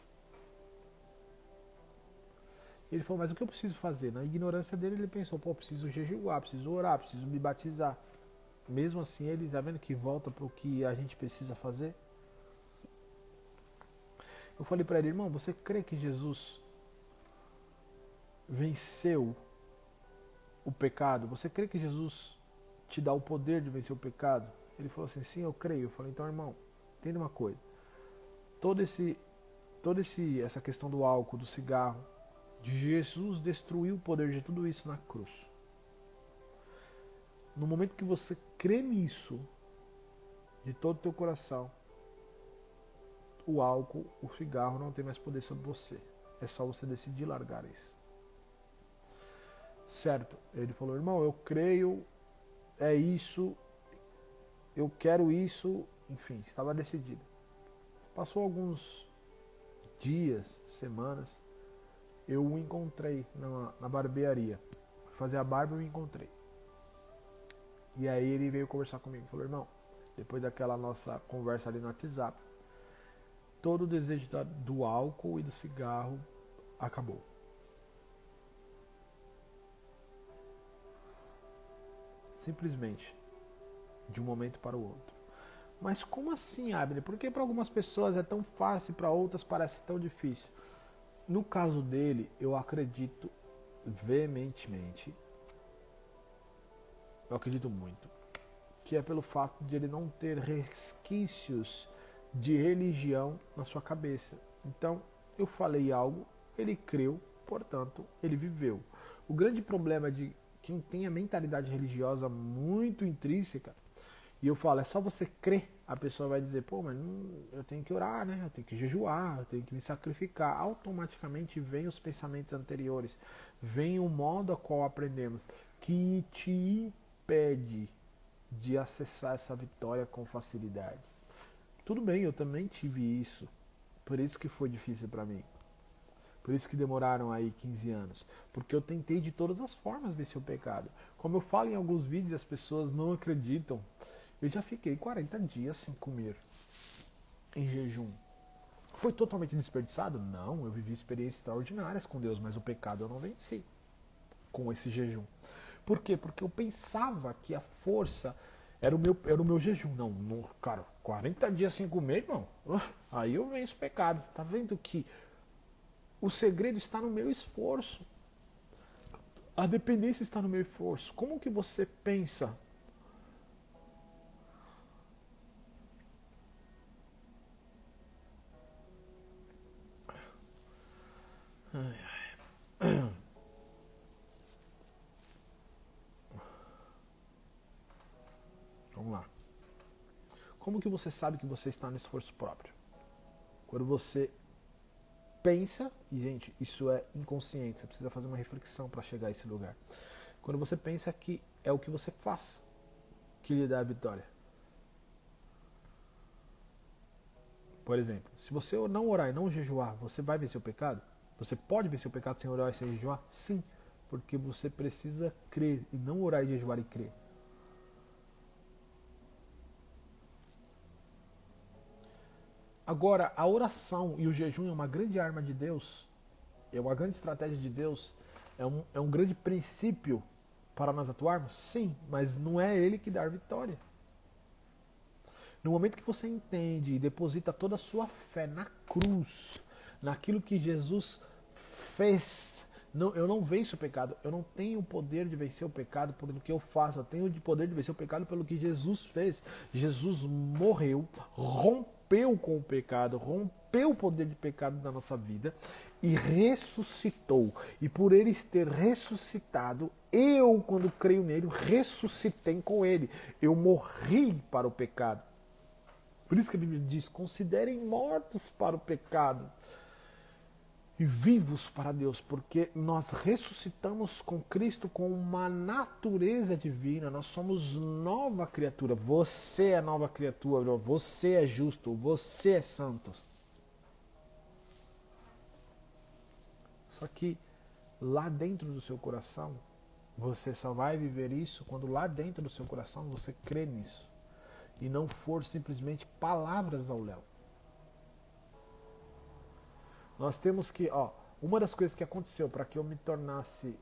Ele falou, mas o que eu preciso fazer? Na ignorância dele, ele pensou, pô, preciso jejuar, preciso orar, preciso me batizar. Mesmo assim, ele está vendo que volta para o que a gente precisa fazer? Eu falei para ele, irmão, você crê que Jesus venceu o pecado? Você crê que Jesus te dá o poder de vencer o pecado? Ele falou assim, sim, eu creio. Eu falei, então, irmão, entenda uma coisa. Essa questão do álcool, do cigarro, de Jesus destruiu o poder de tudo isso na cruz. No momento que você crê nisso, de todo o teu coração, o álcool, o cigarro não tem mais poder sobre você. É só você decidir largar isso. Certo? Ele falou, irmão, eu creio, é isso, eu quero isso, enfim, estava decidido. Passou alguns dias, semanas, eu o encontrei na barbearia. Fui fazer a barba e o encontrei. E aí ele veio conversar comigo. Falou, irmão, depois daquela nossa conversa ali no WhatsApp, todo o desejo do álcool e do cigarro acabou. Simplesmente. De um momento para o outro. Mas como assim, Abner? Por que para algumas pessoas é tão fácil e para outras parece tão difícil? No caso dele, eu acredito veementemente, eu acredito muito, que é pelo fato de ele não ter resquícios de religião na sua cabeça. Então, eu falei algo, ele creu, portanto, ele viveu. O grande problema de quem tem a mentalidade religiosa muito intrínseca, e eu falo, é só você crer, a pessoa vai dizer, pô, mas eu tenho que orar, né? Eu tenho que jejuar, eu tenho que me sacrificar. Automaticamente vem os pensamentos anteriores, vem o modo a qual aprendemos, que te impede de acessar essa vitória com facilidade. Tudo bem, eu também tive isso, por isso que foi difícil para mim. Por isso que demoraram aí 15 anos. Porque eu tentei de todas as formas vencer o pecado. Como eu falo em alguns vídeos, as pessoas não acreditam. Eu já fiquei 40 dias sem comer em jejum. Foi totalmente desperdiçado? Não, eu vivi experiências extraordinárias com Deus, mas o pecado eu não venci com esse jejum. Por quê? Porque eu pensava que a força era o meu jejum. Não, cara, 40 dias sem comer, irmão, aí eu venço o pecado. Tá vendo que o segredo está no meu esforço. A dependência está no meu esforço. Como que você pensa? Vamos lá. Como que você sabe que você está no esforço próprio? Quando você pensa, e gente, isso é inconsciente, você precisa fazer uma reflexão para chegar a esse lugar. Quando você pensa que é o que você faz que lhe dá a vitória. Por exemplo, se você não orar e não jejuar, você vai vencer o pecado? Você pode vencer o pecado sem orar e sem jejuar? Sim, porque você precisa crer e não orar e jejuar e crer. Agora, a oração e o jejum é uma grande arma de Deus, é uma grande estratégia de Deus, é um grande princípio para nós atuarmos? Sim, mas não é Ele que dá a vitória. No momento que você entende e deposita toda a sua fé na cruz, naquilo que Jesus fez, não, eu não venço o pecado, eu não tenho o poder de vencer o pecado por o que eu faço, eu tenho o poder de vencer o pecado pelo que Jesus fez. Jesus morreu, rompeu com o pecado, rompeu o poder de pecado da nossa vida e ressuscitou. E por ele ter ressuscitado, eu, quando creio nele, ressuscitei com ele. Eu morri para o pecado. Por isso que a Bíblia diz: considerem mortos para o pecado e vivos para Deus, porque nós ressuscitamos com Cristo com uma natureza divina, nós somos nova criatura. Você é nova criatura, você é justo, você é santo. Só que lá dentro do seu coração, você só vai viver isso quando lá dentro do seu coração você crê nisso e não for simplesmente palavras ao léu. Nós temos que, uma das coisas que aconteceu para que eu me tornasse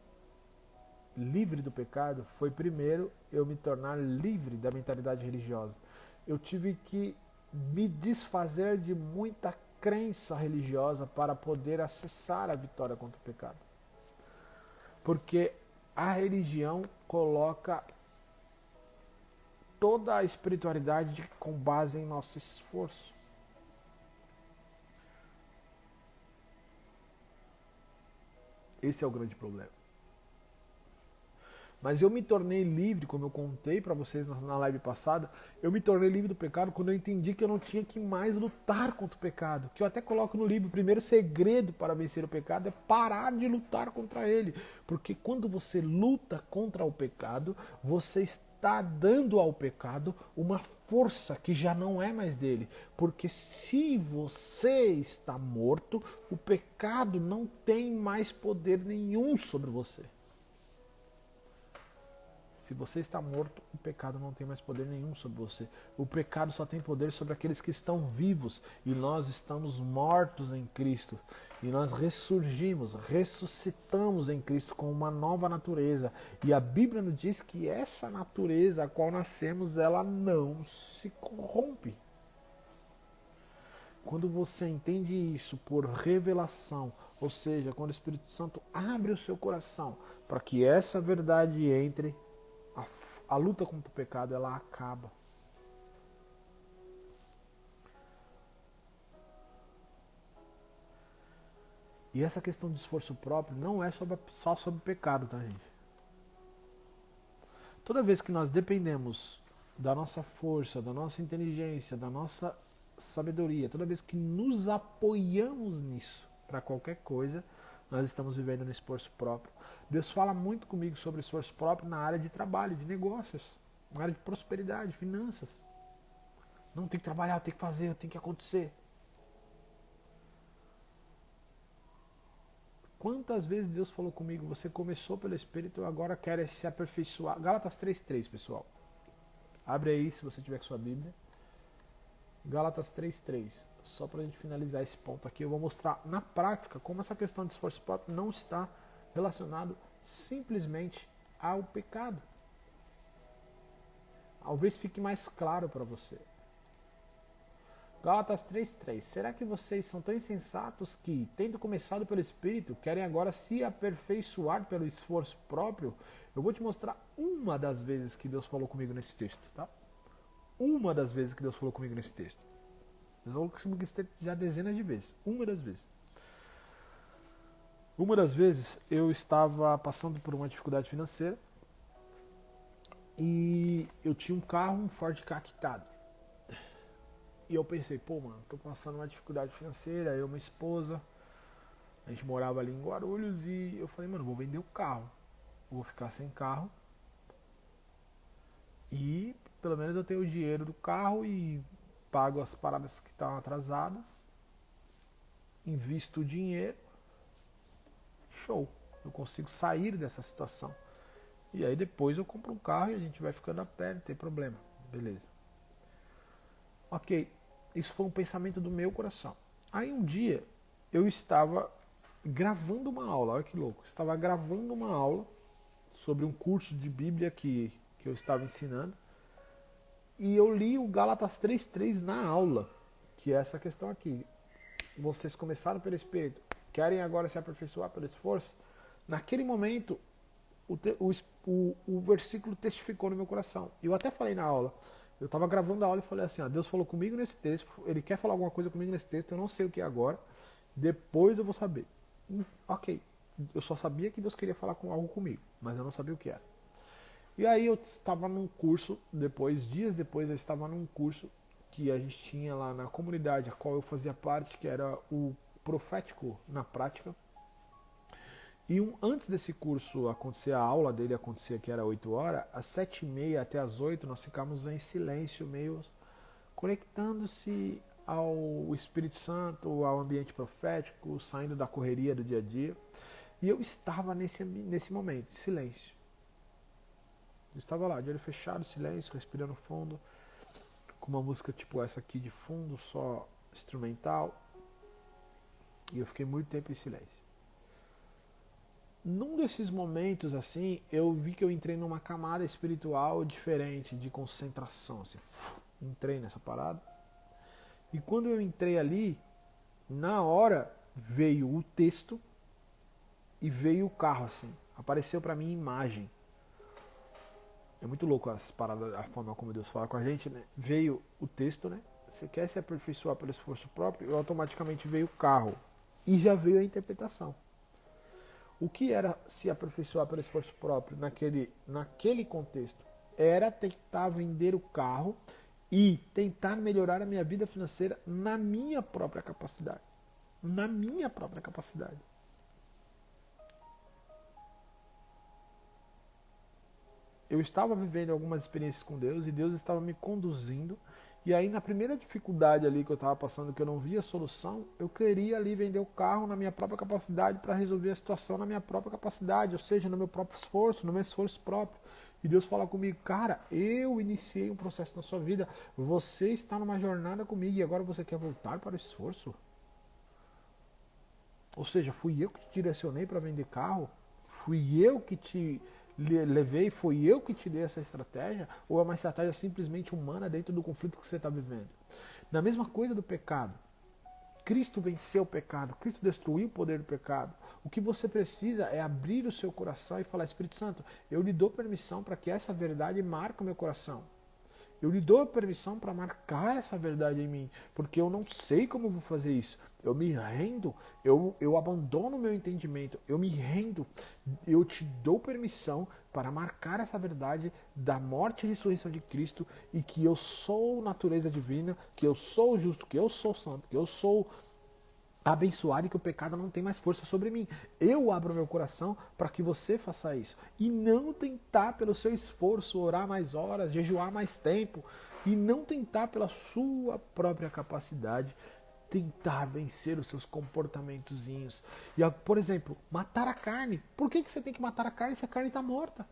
livre do pecado foi, primeiro, eu me tornar livre da mentalidade religiosa. Eu tive que me desfazer de muita crença religiosa para poder acessar a vitória contra o pecado. Porque a religião coloca toda a espiritualidade com base em nosso esforço. Esse é o grande problema. Mas eu me tornei livre, como eu contei para vocês na live passada, eu me tornei livre do pecado quando eu entendi que eu não tinha que mais lutar contra o pecado. Que eu até coloco no livro: o primeiro segredo para vencer o pecado é parar de lutar contra ele. Porque quando você luta contra o pecado, você está dando ao pecado uma força que já não é mais dele. Porque se você está morto, o pecado não tem mais poder nenhum sobre você. Se você está morto, o pecado não tem mais poder nenhum sobre você. O pecado só tem poder sobre aqueles que estão vivos. E nós estamos mortos em Cristo. E nós ressurgimos, ressuscitamos em Cristo com uma nova natureza. E a Bíblia nos diz que essa natureza a qual nascemos, ela não se corrompe. Quando você entende isso por revelação, ou seja, quando o Espírito Santo abre o seu coração para que essa verdade entre, a luta contra o pecado, ela acaba. E essa questão de esforço próprio não é só sobre pecado, tá, gente? Toda vez que nós dependemos da nossa força, da nossa inteligência, da nossa sabedoria, toda vez que nos apoiamos nisso para qualquer coisa, nós estamos vivendo no esforço próprio. Deus fala muito comigo sobre esforço próprio na área de trabalho, de negócios, na área de prosperidade, finanças. Não, tem que trabalhar, tem que fazer, tem que acontecer. Quantas vezes Deus falou comigo: você começou pelo Espírito, agora quer se aperfeiçoar. Gálatas 3:3, pessoal. Abre aí se você tiver com sua Bíblia. Gálatas 3:3. Só para a gente finalizar esse ponto aqui, eu vou mostrar na prática como essa questão de esforço próprio não está relacionado simplesmente ao pecado. Talvez fique mais claro para você. Gálatas 3:3. Será que vocês são tão insensatos que, tendo começado pelo Espírito, querem agora se aperfeiçoar pelo esforço próprio? Eu vou te mostrar uma das vezes que Deus falou comigo nesse texto, tá? Uma das vezes que Deus falou comigo nesse texto. Deus falou comigo nesse texto já dezenas de vezes. Uma das vezes. Uma das vezes eu estava passando por uma dificuldade financeira e eu tinha um carro, um Ford Ka quitado. E eu pensei: pô, mano, tô passando uma dificuldade financeira, eu e minha esposa, a gente morava ali em Guarulhos, e eu falei: mano, vou vender o carro, vou ficar sem carro e pelo menos eu tenho o dinheiro do carro e pago as paradas que estavam atrasadas, invisto o dinheiro, show, eu consigo sair dessa situação. E aí depois eu compro um carro e a gente vai ficando a pé, não tem problema, beleza. Ok, isso foi um pensamento do meu coração. Aí um dia eu estava gravando uma aula, olha que louco, estava gravando uma aula sobre um curso de Bíblia que eu estava ensinando. E eu li o Gálatas 3:3 na aula, que é essa questão aqui. Vocês começaram pelo Espírito, querem agora se aperfeiçoar pelo esforço? Naquele momento, o versículo testificou no meu coração. Eu até falei na aula, eu estava gravando a aula e falei assim, Deus falou comigo nesse texto, Ele quer falar alguma coisa comigo nesse texto, eu não sei o que é agora, depois eu vou saber. Ok, eu só sabia que Deus queria falar com algo comigo, mas eu não sabia o que era. E aí eu estava num curso, dias depois eu estava num curso que a gente tinha lá na comunidade, a qual eu fazia parte, que era o Profético na Prática. E antes desse curso acontecer, a aula dele acontecia que era 8 horas, às 7h30 até às 8 nós ficamos em silêncio, meio conectando-se ao Espírito Santo, ao ambiente profético, saindo da correria do dia a dia. E eu estava nesse momento, de silêncio. Eu estava lá, de olho fechado, silêncio, respirando fundo, com uma música tipo essa aqui de fundo, só instrumental. E eu fiquei muito tempo em silêncio. Num desses momentos, assim, eu vi que eu entrei numa camada espiritual diferente, de concentração, assim. Entrei nessa parada. E quando eu entrei ali, na hora veio o texto e veio o carro, assim. Apareceu pra mim imagem. É muito louco as paradas, a forma como Deus fala com a gente, né? Veio o texto, né? Você quer se aperfeiçoar pelo esforço próprio, e automaticamente veio o carro. E já veio a interpretação. O que era se aperfeiçoar pelo esforço próprio naquele contexto? Era tentar vender o carro e tentar melhorar a minha vida financeira na minha própria capacidade. Na minha própria capacidade. Eu estava vivendo algumas experiências com Deus e Deus estava me conduzindo. E aí, na primeira dificuldade ali que eu estava passando, que eu não via solução, eu queria ali vender o carro na minha própria capacidade para resolver a situação na minha própria capacidade, ou seja, no meu próprio esforço, no meu esforço próprio. E Deus fala comigo, cara, eu iniciei um processo na sua vida, você está numa jornada comigo e agora você quer voltar para o esforço? Ou seja, fui eu que te direcionei para vender carro? Fui eu que te levei, foi eu que te dei essa estratégia? Ou é uma estratégia simplesmente humana dentro do conflito que você está vivendo? Na mesma coisa do pecado. Cristo venceu o pecado, Cristo destruiu o poder do pecado. O que você precisa é abrir o seu coração e falar, Espírito Santo, eu lhe dou permissão para que essa verdade marque o meu coração. Eu lhe dou a permissão para marcar essa verdade em mim, porque eu não sei como eu vou fazer isso. Eu me rendo, eu abandono o meu entendimento, eu me rendo, eu te dou permissão para marcar essa verdade da morte e ressurreição de Cristo e que eu sou natureza divina, que eu sou justo, que eu sou santo, que eu sou abençoado e que o pecado não tem mais força sobre mim. Eu abro meu coração para que você faça isso. E não tentar pelo seu esforço orar mais horas, jejuar mais tempo. E não tentar pela sua própria capacidade tentar vencer os seus comportamentozinhos. E, por exemplo, matar a carne. Por que você tem que matar a carne se a carne está morta?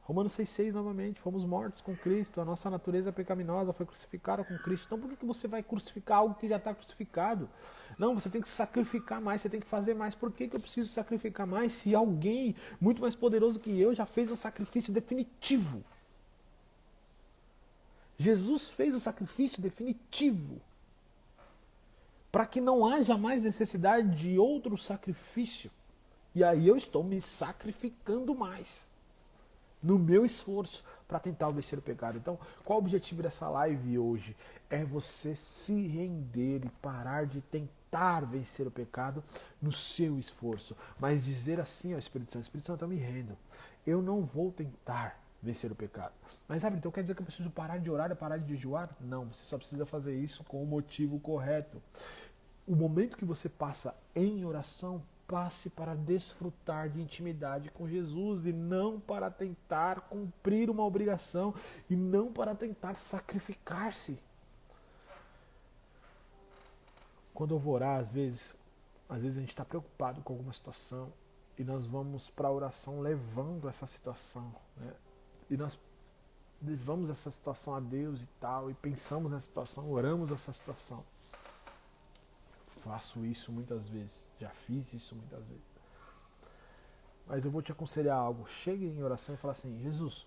Romanos 6,6 novamente, fomos mortos com Cristo, a nossa natureza pecaminosa foi crucificada com Cristo. Então por que você vai crucificar algo que já está crucificado? Não, você tem que sacrificar mais, você tem que fazer mais. Por que eu preciso sacrificar mais se alguém muito mais poderoso que eu já fez um sacrifício definitivo? Jesus fez o sacrifício definitivo para que não haja mais necessidade de outro sacrifício. E aí eu estou me sacrificando mais no meu esforço para tentar vencer o pecado. Então, qual o objetivo dessa live hoje? É você se render e parar de tentar vencer o pecado no seu esforço, mas dizer assim ao Espírito Santo, Espírito Santo, eu me rendo. Eu não vou tentar vencer o pecado. Mas sabe, então quer dizer que eu preciso parar de orar e parar de jejuar? Não, você só precisa fazer isso com o motivo correto. O momento que você passa em oração, passe para desfrutar de intimidade com Jesus e não para tentar cumprir uma obrigação e não para tentar sacrificar-se. Quando eu vou orar, às vezes a gente está preocupado com alguma situação e nós vamos para a oração levando essa situação, né? E nós levamos essa situação a Deus e tal, e pensamos nessa situação, oramos essa situação. Faço isso muitas vezes, já fiz isso muitas vezes. Mas eu vou te aconselhar algo. Chegue em oração e fale assim, Jesus,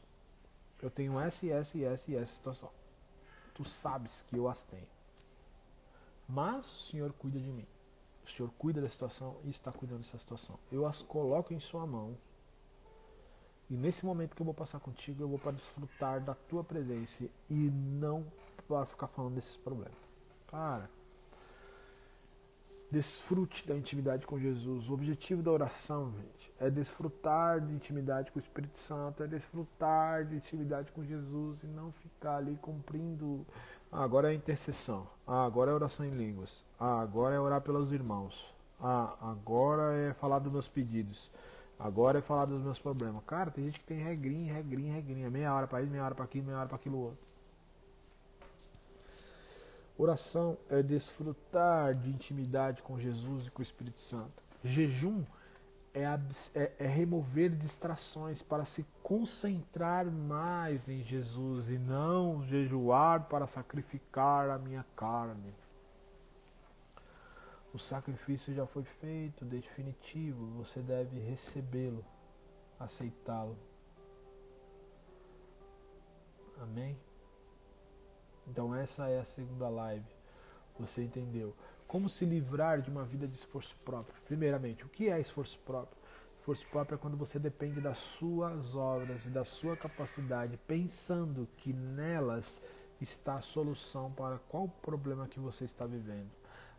eu tenho essa situação. Tu sabes que eu as tenho. Mas o Senhor cuida de mim. O Senhor cuida da situação e está cuidando dessa situação. Eu as coloco em sua mão. E nesse momento que eu vou passar contigo, eu vou para desfrutar da tua presença e não para ficar falando desses problemas. Cara, desfrute da intimidade com Jesus. O objetivo da oração, gente, é desfrutar de intimidade com o Espírito Santo, é desfrutar de intimidade com Jesus e não ficar ali cumprindo. Ah, agora é intercessão. Ah, agora é oração em línguas. Ah, agora é orar pelos irmãos. Ah, agora é falar dos meus pedidos. Agora é falar dos meus problemas. Cara, tem gente que tem regrinha. Meia hora para isso, meia hora para aquilo, meia hora para aquilo outro. Oração é desfrutar de intimidade com Jesus e com o Espírito Santo. Jejum é remover distrações para se concentrar mais em Jesus e não jejuar para sacrificar a minha carne. O sacrifício já foi feito, definitivo, você deve recebê-lo, aceitá-lo. Amém? Então essa é a segunda live. Você entendeu? Como se livrar de uma vida de esforço próprio? Primeiramente, o que é esforço próprio? Esforço próprio é quando você depende das suas obras e da sua capacidade, pensando que nelas está a solução para qual problema que você está vivendo.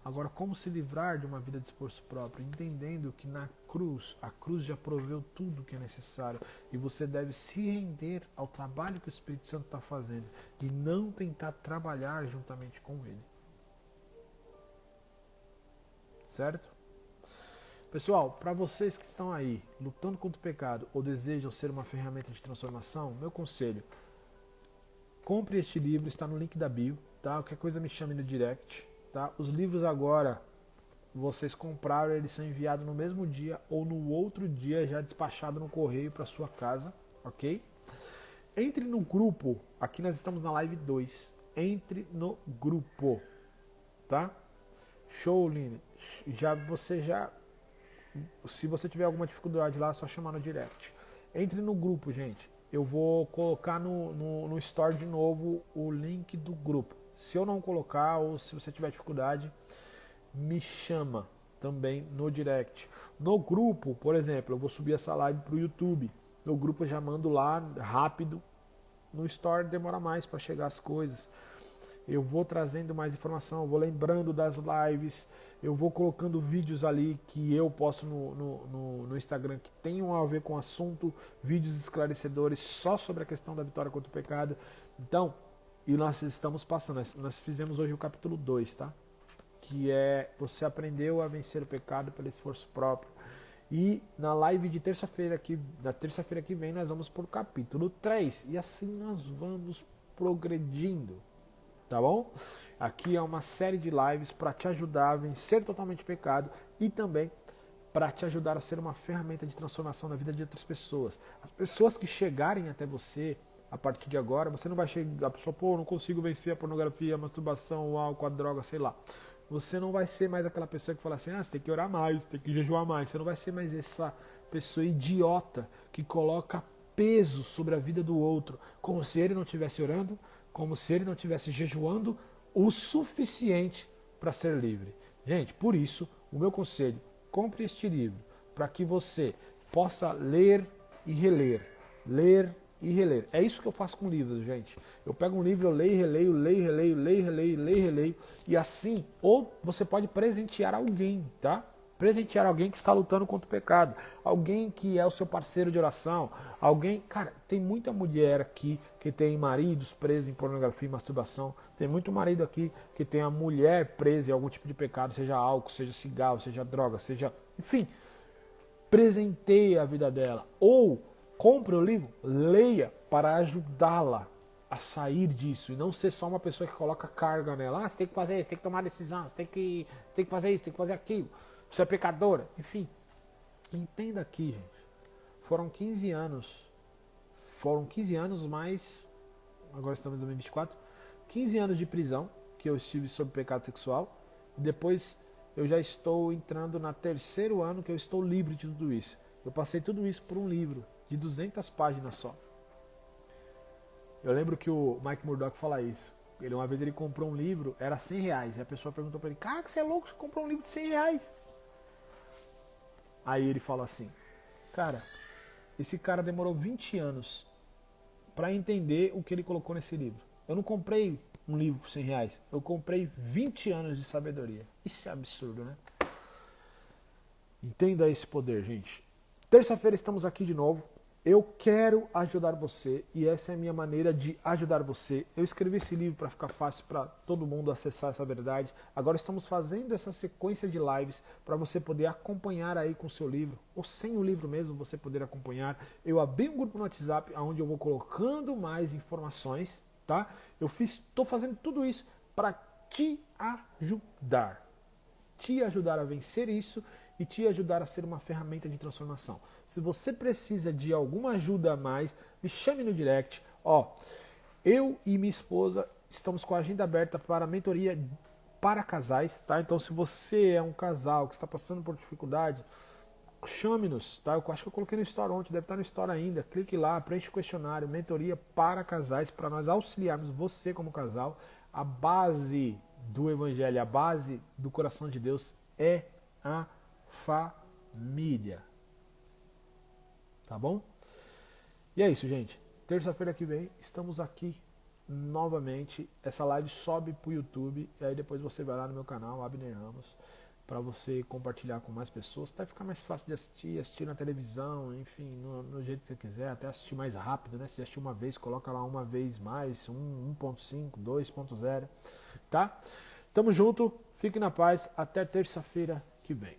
Agora, como se livrar de uma vida de esforço próprio? Entendendo que na cruz, a cruz já proveu tudo o que é necessário e você deve se render ao trabalho que o Espírito Santo está fazendo e não tentar trabalhar juntamente com ele. Certo? Pessoal, para vocês que estão aí lutando contra o pecado ou desejam ser uma ferramenta de transformação, meu conselho, compre este livro, está no link da bio, tá? Qualquer coisa me chame no direct. Tá? Os livros agora, vocês compraram, eles são enviados no mesmo dia ou no outro dia, já despachado no correio para sua casa, ok? Entre no grupo, aqui nós estamos na live 2, entre no grupo, tá? Show, Line. Se você tiver alguma dificuldade lá, é só chamar no direct. Entre no grupo, gente. Eu vou colocar no store de novo o link do grupo. Se eu não colocar ou se você tiver dificuldade, me chama também no direct. No grupo, por exemplo, eu vou subir essa live para o YouTube. No grupo eu já mando lá rápido. No store demora mais para chegar as coisas. Eu vou trazendo mais informação, eu vou lembrando das lives, eu vou colocando vídeos ali que eu posto no Instagram que tenham a ver com o assunto, vídeos esclarecedores só sobre a questão da vitória contra o pecado. Então, e nós estamos passando, nós fizemos hoje o capítulo 2, tá? Que é você aprendeu a vencer o pecado pelo esforço próprio. E na live de terça-feira que vem, nós vamos para o capítulo 3. E assim nós vamos progredindo. Tá bom? Aqui é uma série de lives para te ajudar a vencer totalmente o pecado e também para te ajudar a ser uma ferramenta de transformação na vida de outras pessoas. As pessoas que chegarem até você a partir de agora, você não vai chegar, a pessoa, pô, não consigo vencer a pornografia, a masturbação, o álcool, a droga, sei lá. Você não vai ser mais aquela pessoa que fala assim, você tem que orar mais, tem que jejuar mais. Você não vai ser mais essa pessoa idiota que coloca peso sobre a vida do outro, como se ele não estivesse orando, como se ele não estivesse jejuando o suficiente para ser livre. Gente, por isso, o meu conselho, compre este livro para que você possa ler e reler. Ler e reler. É isso que eu faço com livros, gente. Eu pego um livro, eu leio e releio, leio e releio, leio e releio, leio e releio. E assim, ou você pode presentear alguém, tá? Presentear alguém que está lutando contra o pecado. Alguém que é o seu parceiro de oração. Alguém... Cara, tem muita mulher aqui que tem maridos presos em pornografia e masturbação. Tem muito marido aqui que tem a mulher presa em algum tipo de pecado, seja álcool, seja cigarro, seja droga, seja... Enfim, presenteie a vida dela. Ou compre o livro, leia para ajudá-la a sair disso e não ser só uma pessoa que coloca carga nela. Você tem que fazer isso, tem que tomar decisão, você tem que fazer isso, tem que fazer aquilo. Você é pecadora. Enfim, entenda aqui, gente. Foram 15 anos mais, agora estamos em 2024, 15 anos de prisão que eu estive sob pecado sexual. Depois eu já estou entrando no terceiro ano que eu estou livre de tudo isso. Eu passei tudo isso por um livro de 200 páginas só. Eu lembro que o Mike Murdock fala isso. Uma vez ele comprou um livro, era R$100. E a pessoa perguntou pra ele, cara, você é louco, você comprou um livro de R$100? Aí ele fala assim, cara, esse cara demorou 20 anos pra entender o que ele colocou nesse livro. Eu não comprei um livro por R$100, eu comprei 20 anos de sabedoria. Isso é absurdo, né? Entenda esse poder, gente. Terça-feira estamos aqui de novo. Eu quero ajudar você e essa é a minha maneira de ajudar você. Eu escrevi esse livro para ficar fácil para todo mundo acessar essa verdade. Agora estamos fazendo essa sequência de lives para você poder acompanhar aí com o seu livro, ou sem o livro mesmo você poder acompanhar. Eu abri um grupo no WhatsApp onde eu vou colocando mais informações, tá? Estou fazendo tudo isso para te ajudar a vencer isso e te ajudar a ser uma ferramenta de transformação. Se você precisa de alguma ajuda a mais, me chame no direct. Eu e minha esposa estamos com a agenda aberta para mentoria para casais, tá? Então, se você é um casal que está passando por dificuldade, chame-nos, tá? Eu acho que eu coloquei no Store ontem, deve estar no Store ainda. Clique lá, preenche o questionário, mentoria para casais, para nós auxiliarmos você como casal. A base do Evangelho, a base do coração de Deus é a família. Tá bom? E é isso, gente. Terça-feira que vem estamos aqui novamente. Essa live sobe pro YouTube e aí depois você vai lá no meu canal, Abner Ramos, para você compartilhar com mais pessoas. Até ficar mais fácil de assistir na televisão, enfim, no jeito que você quiser, até assistir mais rápido, né? Se assistir uma vez, coloca lá uma vez mais, 1.5, 2.0, tá? Tamo junto, fique na paz, até terça-feira que vem.